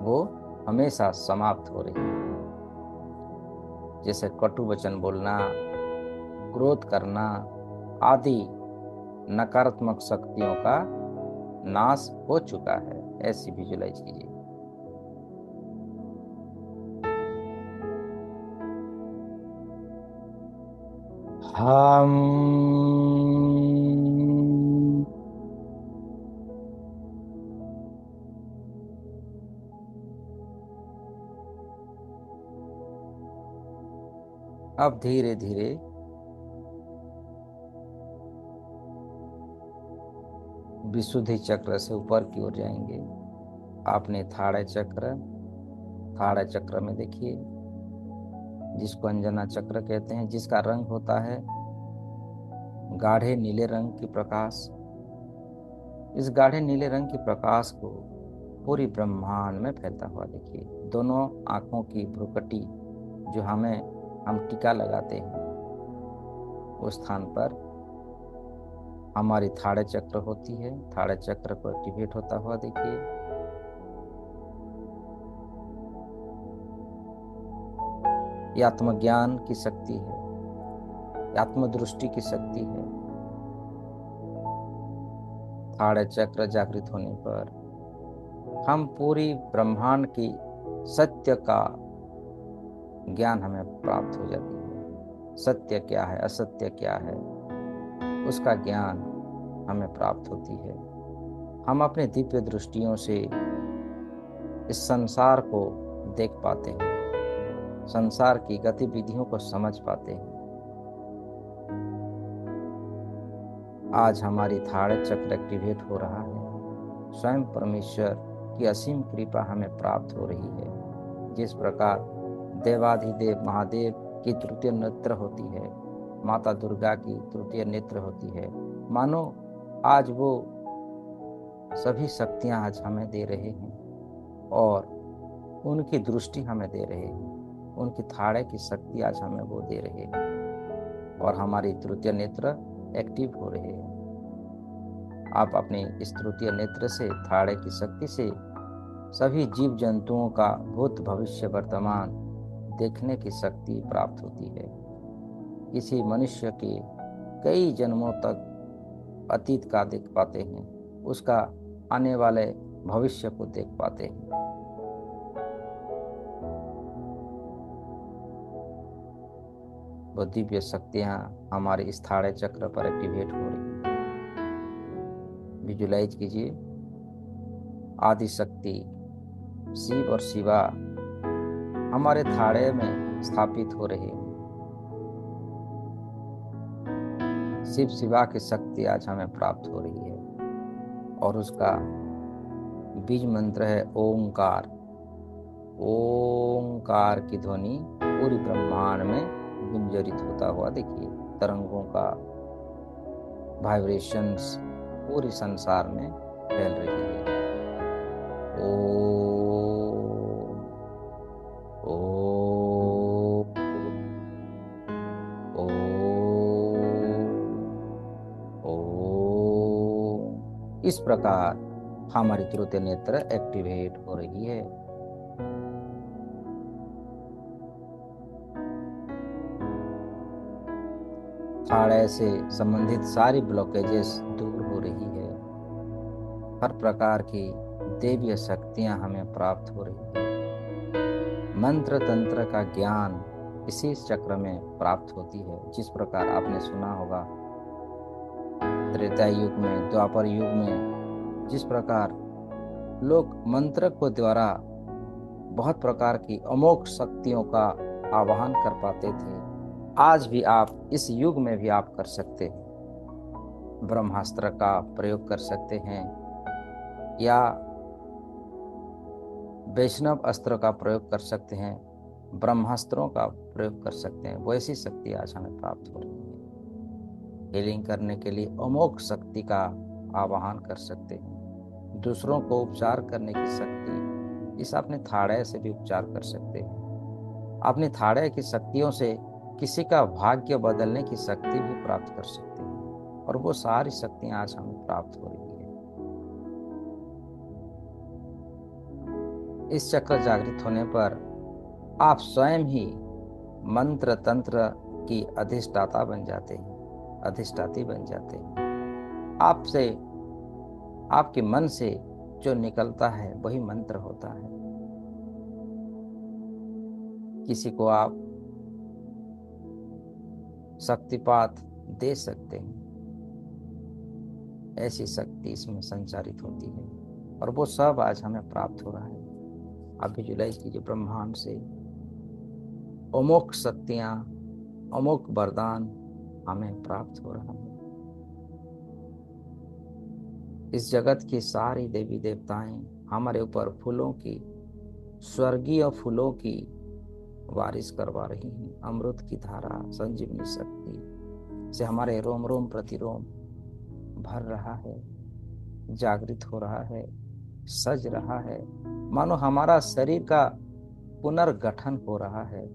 वो हमेशा समाप्त हो रही है, जैसे कटु वचन बोलना, क्रोध करना आदि नकारात्मक शक्तियों का नाश हो चुका है, ऐसी विजुलाइज कीजिए। हम अब धीरे धीरे विशुद्धि चक्र से ऊपर की ओर जाएंगे। आपने थाड़ा चक्र में देखिए, जिसको अंजना चक्र कहते हैं, जिसका रंग होता है गाढ़े नीले रंग की प्रकाश। इस गाढ़े नीले रंग की प्रकाश को पूरी ब्रह्मांड में फैलता हुआ देखिए। दोनों आंखों की भ्रुकटी जो हम टीका लगाते हैं, उस स्थान पर हमारी थाड़ा चक्र होती है। थाड़ा चक्र को एक्टिवेट होता हुआ देखिए। ये आत्मज्ञान की शक्ति है, आत्मदृष्टि की शक्ति है। थाड़ा चक्र जागृत होने पर हम पूरी ब्रह्मांड की सत्य का ज्ञान हमें प्राप्त हो जाती है। सत्य क्या है, असत्य क्या है, उसका ज्ञान हमें प्राप्त होती है। हम अपने दिव्य दृष्टियों से इस संसार को देख पाते हैं, संसार की गतिविधियों को समझ पाते हैं। आज हमारी थाड़ा चक्र एक्टिवेट हो रहा है। स्वयं परमेश्वर की असीम कृपा हमें प्राप्त हो रही है। जिस प्रकार देवाधिदेव महादेव की तृतीय नेत्र होती है, माता दुर्गा की तृतीय नेत्र होती है, मानो आज वो सभी शक्तियां आज हमें दे रहे हैं और उनकी दृष्टि हमें दे रहे हैं। उनकी थाड़े की शक्ति आज हमें वो दे रहे हैं और हमारी तृतीय नेत्र एक्टिव हो रहे हैं। आप अपने इस तृतीय नेत्र से, थाड़े की शक्ति से सभी जीव जंतुओं का भूत भविष्य वर्तमान देखने की शक्ति प्राप्त होती है। किसी मनुष्य के कई जन्मों तक अतीत का देख पाते हैं, उसका आने वाले भविष्य को देख पाते हैं। वो दिव्य शक्तियां हमारे इस थाड़े चक्र पर एक्टिवेट हो रही हैं। विजुलाइज कीजिए, आदि शक्ति शिव और शिवा हमारे थाड़े में स्थापित हो रहे हैं। शिव शिवा की शक्ति आज हमें प्राप्त हो रही है और उसका बीज मंत्र है ओंकार। ओंकार की ध्वनि पूरी ब्रह्मांड में गुंजरित होता हुआ देखिए। तरंगों का वाइब्रेशंस पूरी संसार में फैल रही है। ओ इस प्रकार हमारी तृतीय नेत्र एक्टिवेट हो रही है। थाड़े से संबंधित सारी ब्लॉकेजेस दूर हो रही है। हर प्रकार की देवीय शक्तियां हमें प्राप्त हो रही है। मंत्र तंत्र का ज्ञान इसी चक्र में प्राप्त होती है। जिस प्रकार आपने सुना होगा त्रेता युग में, द्वापर युग में जिस प्रकार लोग मंत्र को द्वारा बहुत प्रकार की अमोघ शक्तियों का आवाहन कर पाते थे, आज भी आप इस युग में भी आप कर सकते हैं। ब्रह्मास्त्र का प्रयोग कर सकते हैं या वैष्णव अस्त्र का प्रयोग कर सकते हैं, ब्रह्मास्त्रों का प्रयोग कर सकते हैं। वैसी शक्ति आज हमें प्राप्त हो रही है। हीलिंग करने के लिए अमोघ शक्ति का आवाहन कर सकते हैं। दूसरों को उपचार करने की शक्ति, इस अपने थाड़े से भी उपचार कर सकते हैं। अपनी थाड़े की शक्तियों से किसी का भाग्य बदलने की शक्ति भी प्राप्त कर सकते हैं, और वो सारी शक्तियां आज हमें प्राप्त हो रही है। इस चक्र जागृत होने पर आप स्वयं ही मंत्र तंत्र की अधिष्ठाता बन जाते हैं, अधिष्ठाती बन जाते हैं। आपसे, आपके मन से जो निकलता है वही मंत्र होता है। किसी को आप शक्तिपात दे सकते हैं, ऐसी शक्ति इसमें संचारित होती है, और वो सब आज हमें प्राप्त हो रहा है। आप विजुलाइज कीजिए, ब्रह्मांड से अमोघ शक्तियां, अमोघ वरदान हमें प्राप्त हो रहा है। इस जगत की सारी देवी देवताएं हमारे ऊपर फूलों की, स्वर्गीय फूलों की बारिश करवा रही हैं। अमृत की धारा, संजीवनी शक्ति से हमारे रोम रोम प्रतिरोम भर रहा है, जागृत हो रहा है, सज रहा है, मानो हमारा शरीर का पुनर्गठन हो रहा है।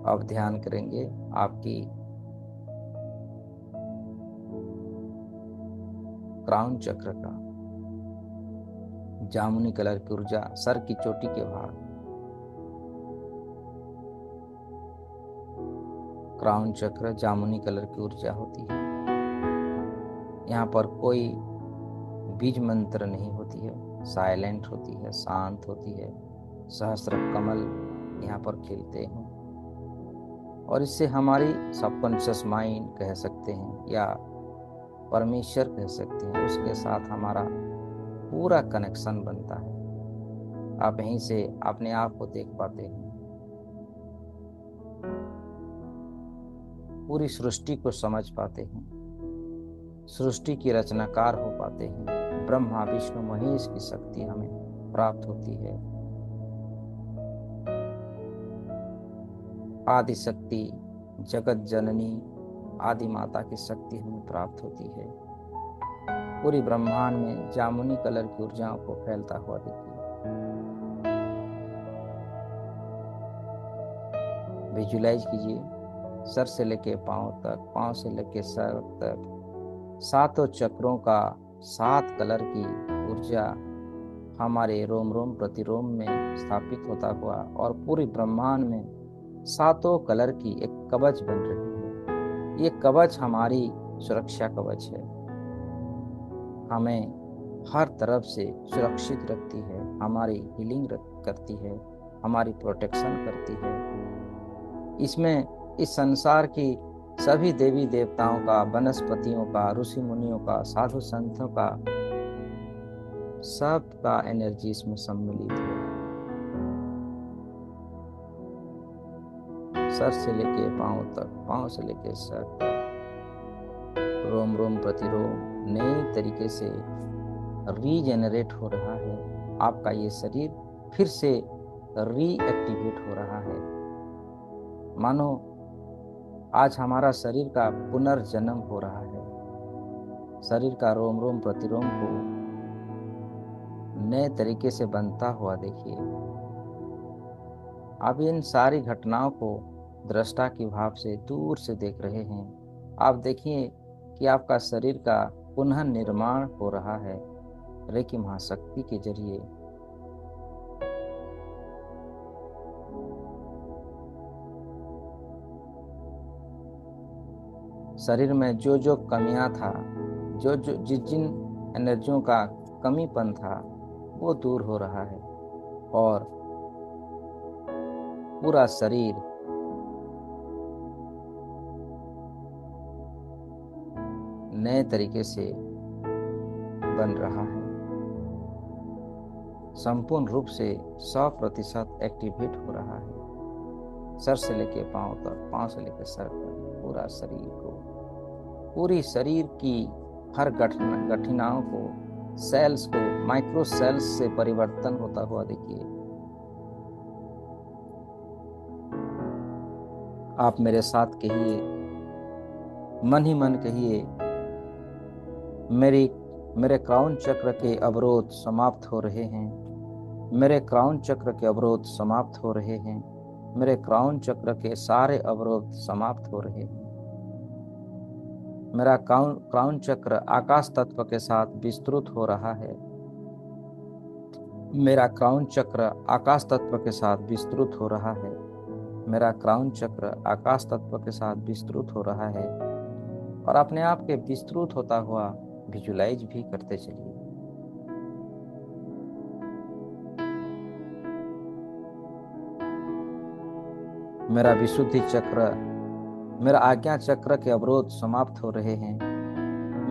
अब ध्यान करेंगे आपकी क्राउन चक्र का। जामुनी कलर की ऊर्जा सर की चोटी के भाग, क्राउन चक्र जामुनी कलर की ऊर्जा होती है। यहाँ पर कोई बीज मंत्र नहीं होती है, साइलेंट होती है, शांत होती है। सहस्त्र कमल यहाँ पर खिलते हैं, और इससे हमारी सबकॉन्शियस माइंड कह सकते हैं या परमेश्वर कह सकते हैं, उसके साथ हमारा पूरा कनेक्शन बनता है। आप यहीं से अपने आप को देख पाते हैं, पूरी सृष्टि को समझ पाते हैं, सृष्टि की रचनाकार हो पाते हैं। ब्रह्मा विष्णु महेश की शक्ति हमें प्राप्त होती है। आदि शक्ति, जगत जननी, आदि माता की शक्ति हमें प्राप्त होती है। पूरी ब्रह्मांड में जामुनी कलर की ऊर्जाओं को फैलता हुआ देखिए। विजुलाइज कीजिए, सर से लेके पांव तक, पांव से लेके सर तक, सातों चक्रों का 7 कलर की ऊर्जा हमारे रोम रोम प्रतिरोम में स्थापित होता हुआ, और पूरी ब्रह्मांड में 7 कलर की एक कवच बन रही है। ये कवच हमारी सुरक्षा कवच है, हमें हर तरफ से सुरक्षित रखती है, हमारी हीलिंग करती है, हमारी प्रोटेक्शन करती है। इसमें इस संसार की सभी देवी देवताओं का, वनस्पतियों का, ऋषि मुनियों का, साधु संतों का, सबका एनर्जी इसमें सम्मिलित है। सर से लेके पांव तक, पांव से लेके सर तक, रोम रोम प्रतिरोम नई तरीके से रीजेनरेट हो रहा है। आपका ये शरीर फिर से रीएक्टिवेट हो रहा है, मानो आज हमारा शरीर का पुनर्जन्म हो रहा है। शरीर का रोम रोम प्रतिरोम को नए तरीके से बनता हुआ देखिए। आप इन सारी घटनाओं को दृष्टा के भाव से दूर से देख रहे हैं। आप देखिए कि आपका शरीर का पुनः निर्माण हो रहा है रेकी महाशक्ति के जरिए। शरीर में जो जो कमियां था, जो जो जिन एनर्जियों का कमीपन था, वो दूर हो रहा है, और पूरा शरीर नए तरीके से बन रहा है, संपूर्ण रूप से 100% एक्टिवेट हो रहा है। सर से लेके पांव तक, पांव से लेके सर तक, पूरा शरीर को, पूरी शरीर की हर गठनाओं को, सेल्स को माइक्रो सेल्स से परिवर्तन होता हुआ देखिए। आप मेरे साथ कहिए, मन ही मन कहिए, मेरे क्राउन चक्र के अवरोध समाप्त हो रहे हैं, मेरे क्राउन चक्र के अवरोध समाप्त हो रहे हैं, मेरे क्राउन चक्र के सारे अवरोध समाप्त हो रहे हैं। मेरा क्राउन चक्र आकाश तत्व के साथ विस्तृत हो रहा है, मेरा क्राउन चक्र आकाश तत्व के साथ विस्तृत हो रहा है, मेरा क्राउन चक्र आकाश तत्व के साथ विस्तृत हो रहा है। और अपने आप के विस्तृत होता हुआ विजुलाइज भी करते चलिए। मेरा विशुद्धि चक्र, मेरा आज्ञा चक्र के अवरोध समाप्त हो रहे हैं,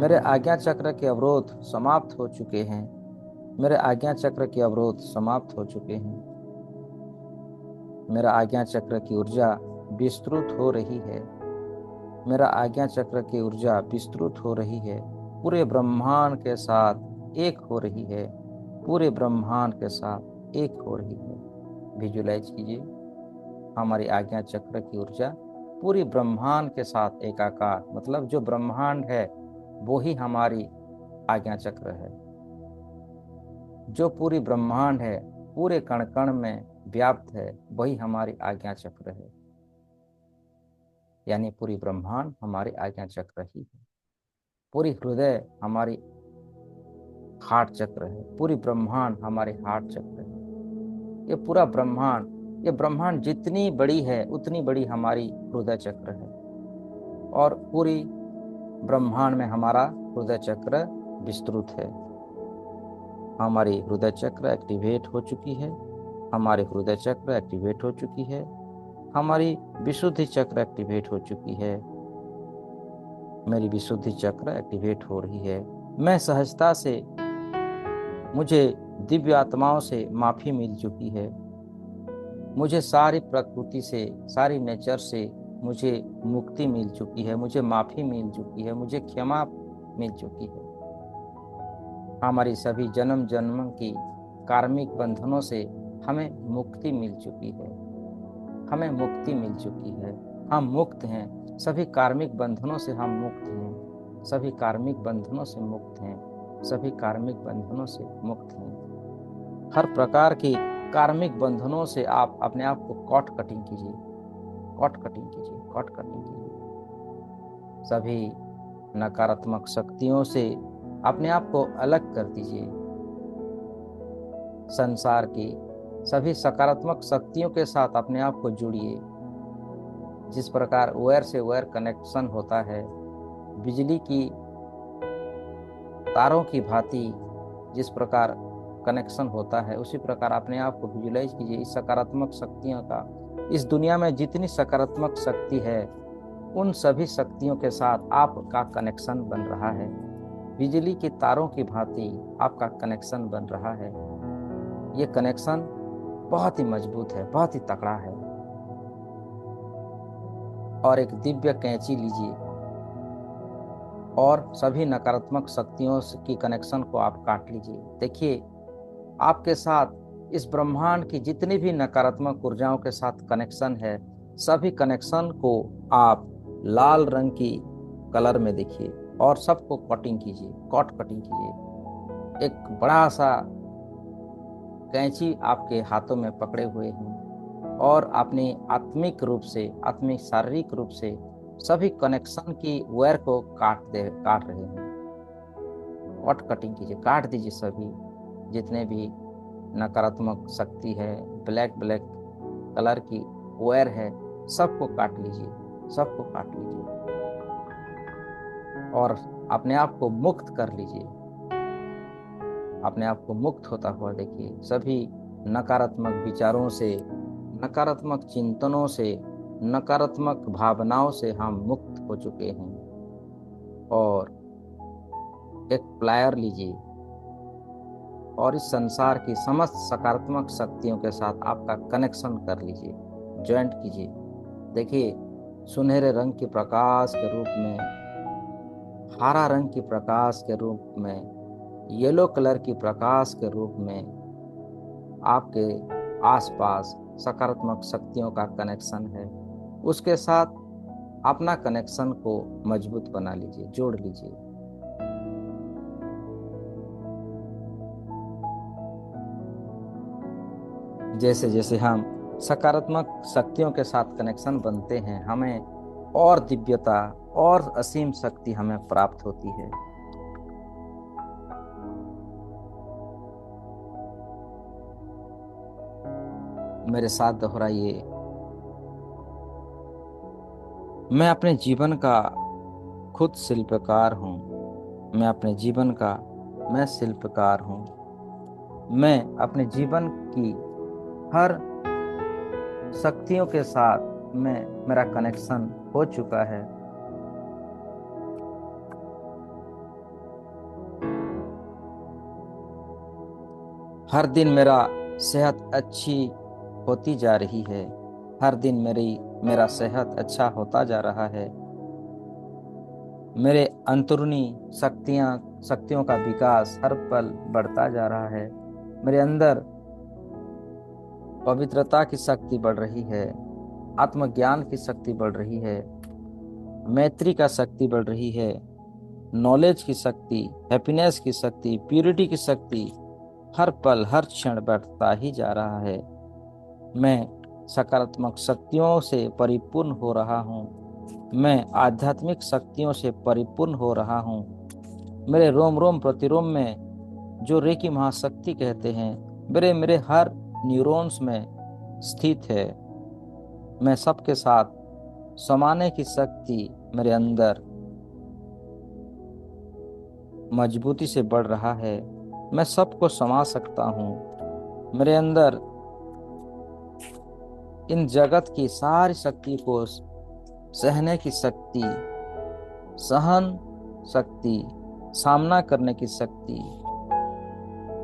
मेरे आज्ञा चक्र के अवरोध समाप्त हो चुके हैं, मेरे आज्ञा चक्र के अवरोध समाप्त हो चुके हैं। मेरा आज्ञा चक्र की ऊर्जा विस्तृत हो रही है, मेरा आज्ञा चक्र की ऊर्जा विस्तृत हो रही है, पूरे ब्रह्मांड के साथ एक हो रही है, पूरे ब्रह्मांड के साथ एक हो रही है। विजुलाइज कीजिए, हमारी आज्ञा चक्र की ऊर्जा पूरी ब्रह्मांड के साथ एकाकार, मतलब जो ब्रह्मांड है वो ही हमारी आज्ञा चक्र है। जो पूरी ब्रह्मांड है, पूरे कण कण में व्याप्त है, वही हमारी आज्ञा चक्र है। यानी पूरी ब्रह्मांड हमारी आज्ञा चक्र ही है, पूरी हृदय हमारी हार्ट चक्र है, पूरी ब्रह्मांड हमारे हार्ट चक्र है। ये पूरा ब्रह्मांड, ये ब्रह्मांड जितनी बड़ी है उतनी बड़ी हमारी हृदय चक्र है, और पूरी ब्रह्मांड में हमारा हृदय चक्र विस्तृत है। हमारी हृदय चक्र एक्टिवेट हो चुकी है, हमारी हृदय चक्र एक्टिवेट हो चुकी है, हमारी विशुद्धि चक्र एक्टिवेट हो चुकी है, मेरी विशुद्धि चक्र एक्टिवेट हो रही है। मैं सहजता से, मुझे दिव्य आत्माओं से माफी मिल चुकी है, मुझे सारी प्रकृति से, सारी नेचर से मुझे मुक्ति मिल चुकी है, मुझे माफी मिल चुकी है, मुझे क्षमा मिल चुकी है। हमारी सभी जन्म जन्म की कार्मिक बंधनों से हमें मुक्ति मिल चुकी है, हमें मुक्ति मिल चुकी है। हम मुक्त हैं, सभी कार्मिक बंधनों से हम मुक्त हैं, सभी कार्मिक बंधनों से मुक्त हैं, सभी कार्मिक बंधनों से मुक्त हैं। हर प्रकार की कार्मिक बंधनों से आप अपने आप को कॉट कटिंग कीजिए, कॉट कटिंग कीजिए, कॉट कटिंग कीजिए। सभी नकारात्मक शक्तियों से अपने आप को अलग कर दीजिए। संसार की सभी सकारात्मक शक्तियों के साथ अपने आप को जुड़िए। जिस प्रकार वायर से वायर कनेक्शन होता है, बिजली की तारों की भांति जिस प्रकार कनेक्शन होता है, उसी प्रकार अपने आप को विजुलाइज कीजिए इस सकारात्मक शक्तियों का। इस दुनिया में जितनी सकारात्मक शक्ति है, उन सभी शक्तियों के साथ आपका कनेक्शन बन रहा है। बिजली की तारों की भांति आपका कनेक्शन बन रहा है। ये कनेक्शन बहुत ही मजबूत है, बहुत ही तगड़ा है। और एक दिव्य कैंची लीजिए और सभी नकारात्मक शक्तियों की कनेक्शन को आप काट लीजिए। देखिए, आपके साथ इस ब्रह्मांड की जितनी भी नकारात्मक ऊर्जाओं के साथ कनेक्शन है, सभी कनेक्शन को आप लाल रंग की कलर में देखिए और सबको कटिंग कीजिए, कट कटिंग कीजिए। एक बड़ा सा कैंची आपके हाथों में पकड़े हुए हैं और अपने आत्मिक रूप से, आत्मिक शारीरिक रूप से सभी कनेक्शन की वायर को काट रहे हैं। कट कटिंग कीजिए, काट दीजिए सभी जितने भी नकारात्मक शक्ति है, ब्लैक कलर की वायर है, सबको काट लीजिए, सबको काट लीजिए और अपने आप को मुक्त कर लीजिए। अपने आप को मुक्त होता हुआ देखिए, सभी नकारात्मक विचारों से, नकारात्मक चिंतनों से, नकारात्मक भावनाओं से हम मुक्त हो चुके हैं। और एक प्लायर लीजिए और इस संसार की समस्त सकारात्मक शक्तियों के साथ आपका कनेक्शन कर लीजिए, ज्वाइंट कीजिए। देखिए, सुनहरे रंग के प्रकाश के रूप में, हरा रंग की प्रकाश के रूप में, येलो कलर की प्रकाश के रूप में आपके आसपास सकारात्मक शक्तियों का कनेक्शन है। उसके साथ अपना कनेक्शन को मजबूत बना लीजिए, जोड़ लीजिए। जैसे जैसे हम सकारात्मक शक्तियों के साथ कनेक्शन बनते हैं, हमें और दिव्यता और असीम शक्ति हमें प्राप्त होती है। मेरे साथ दोहराइए। मैं अपने जीवन का खुद शिल्पकार हूँ। मैं अपने जीवन का मैं शिल्पकार हूँ। मैं अपने जीवन की हर शक्तियों के साथ मेरा कनेक्शन हो चुका है। हर दिन मेरा सेहत अच्छी होती जा रही है। हर दिन मेरा सेहत अच्छा होता जा रहा है। मेरे अंदरूनी शक्तियों का विकास हर पल बढ़ता जा रहा है। मेरे अंदर पवित्रता की शक्ति बढ़ रही है, आत्मज्ञान की शक्ति बढ़ रही है, मैत्री का शक्ति बढ़ रही है, नॉलेज की शक्ति, हैप्पीनेस की शक्ति, प्यूरिटी की शक्ति हर पल हर क्षण बढ़ता ही जा रहा है। मैं सकारात्मक शक्तियों से परिपूर्ण हो रहा हूँ। मैं आध्यात्मिक शक्तियों से परिपूर्ण हो रहा हूँ। मेरे रोम रोम प्रतिरोम में जो रेकी महाशक्ति कहते हैं, मेरे मेरे हर न्यूरॉन्स में स्थित है। मैं सबके साथ समाने की शक्ति मेरे अंदर मजबूती से बढ़ रहा है। मैं सबको समा सकता हूँ। मेरे अंदर इन जगत की सारी शक्ति को सहने की शक्ति, सहन शक्ति, सामना करने की शक्ति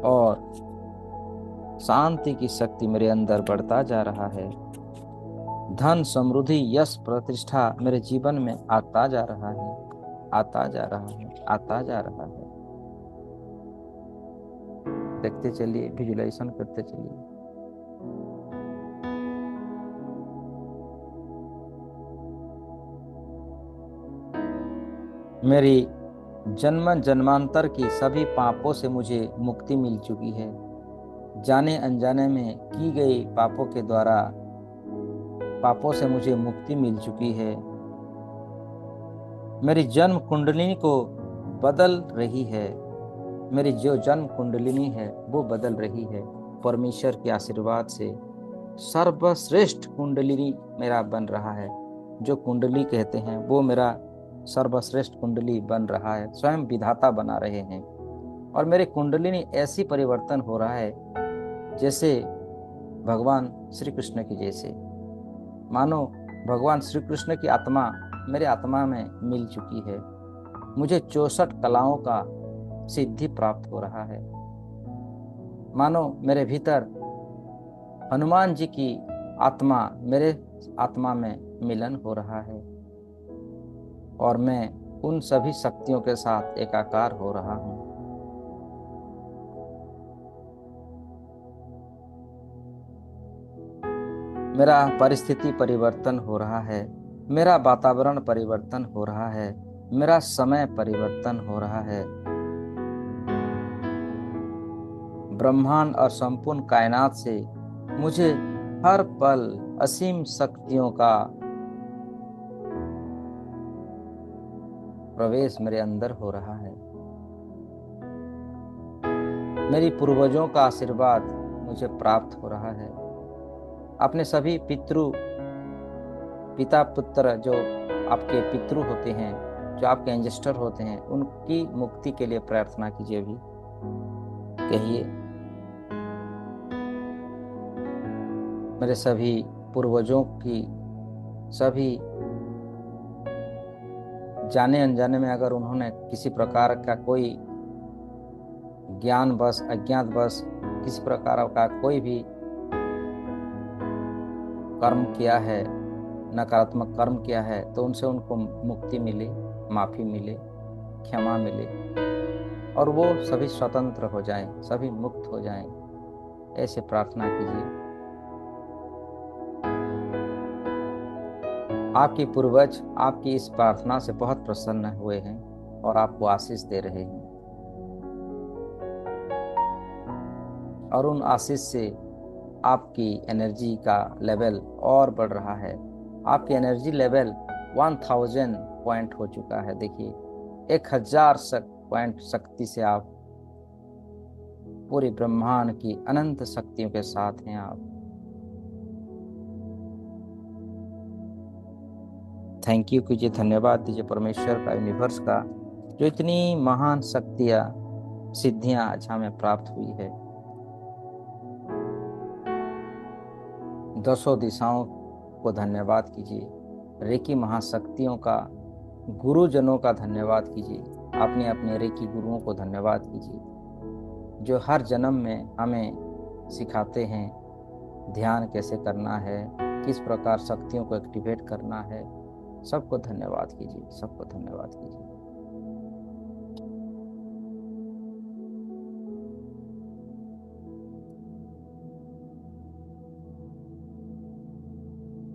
और शांति की शक्ति मेरे अंदर बढ़ता जा रहा है। धन, समृद्धि, यश, प्रतिष्ठा मेरे जीवन में आता जा रहा है, आता जा रहा है, आता जा रहा है। देखते चलिए, विजुलाइजेशन करते चलिए। मेरी जन्म जन्मांतर की सभी पापों से मुझे मुक्ति मिल चुकी है। जाने अनजाने में की गई पापों से मुझे मुक्ति मिल चुकी है। मेरी जन्म कुंडलिनी को बदल रही है। मेरी जो जन्म कुंडलिनी है वो बदल रही है। परमेश्वर के आशीर्वाद से सर्वश्रेष्ठ कुंडलिनी मेरा बन रहा है। जो कुंडली कहते हैं वो मेरा सर्वश्रेष्ठ कुंडली बन रहा है। स्वयं विधाता बना रहे हैं और मेरे कुंडलिनी ऐसी परिवर्तन हो रहा है जैसे भगवान श्री कृष्ण की जैसे। मानो भगवान श्री कृष्ण की आत्मा मेरे आत्मा में मिल चुकी है। मुझे 64 कलाओं का सिद्धि प्राप्त हो रहा है। मानो मेरे भीतर हनुमान जी की आत्मा मेरे आत्मा में मिलन हो रहा है और मैं उन सभी शक्तियों के साथ एकाकार हो रहा हूँ। मेरा परिस्थिति परिवर्तन हो रहा है। मेरा वातावरण परिवर्तन हो रहा है। मेरा समय परिवर्तन हो रहा है। ब्रह्मांड और संपूर्ण कायनात से मुझे हर पल असीम शक्तियों का प्रवेश मेरे अंदर हो रहा है। मेरी पूर्वजों का आशीर्वाद मुझे प्राप्त हो रहा है। अपने सभी पिता पुत्र जो आपके पितृ होते हैं, जो आपके एंजेस्टर होते हैं, उनकी मुक्ति के लिए प्रार्थना कीजिए। भी कहिए, मेरे सभी पूर्वजों की, सभी जाने अनजाने में अगर उन्होंने किसी प्रकार का कोई ज्ञान बस, अज्ञात बस किसी प्रकार का कोई भी कर्म किया है, नकारात्मक कर्म किया है, तो उनसे उनको मुक्ति मिले, माफी मिले, क्षमा मिले, और वो सभी स्वतंत्र हो जाएं, सभी मुक्त हो जाएं, ऐसे प्रार्थना कीजिए। आपके पूर्वज आपकी इस प्रार्थना से बहुत प्रसन्न हुए हैं और आपको आशीष दे रहे हैं, और उन आशीष से आपकी एनर्जी का लेवल और बढ़ रहा है। आपकी एनर्जी लेवल 1000 पॉइंट हो चुका है। देखिए, 1000 पॉइंट शक्ति से आप पूरे ब्रह्मांड की अनंत शक्तियों के साथ हैं आप। थैंक यू कीजिए, धन्यवाद दीजिए परमेश्वर का, यूनिवर्स का, जो इतनी महान शक्तियाँ, सिद्धियाँ आज हमें प्राप्त हुई है। दसों दिशाओं को धन्यवाद कीजिए, रेकी महाशक्तियों का, गुरुजनों का धन्यवाद कीजिए, अपने अपने रेकी गुरुओं को धन्यवाद कीजिए, जो हर जन्म में हमें सिखाते हैं ध्यान कैसे करना है, किस प्रकार शक्तियों को एक्टिवेट करना है। सबको धन्यवाद कीजिए, सबको धन्यवाद कीजिए।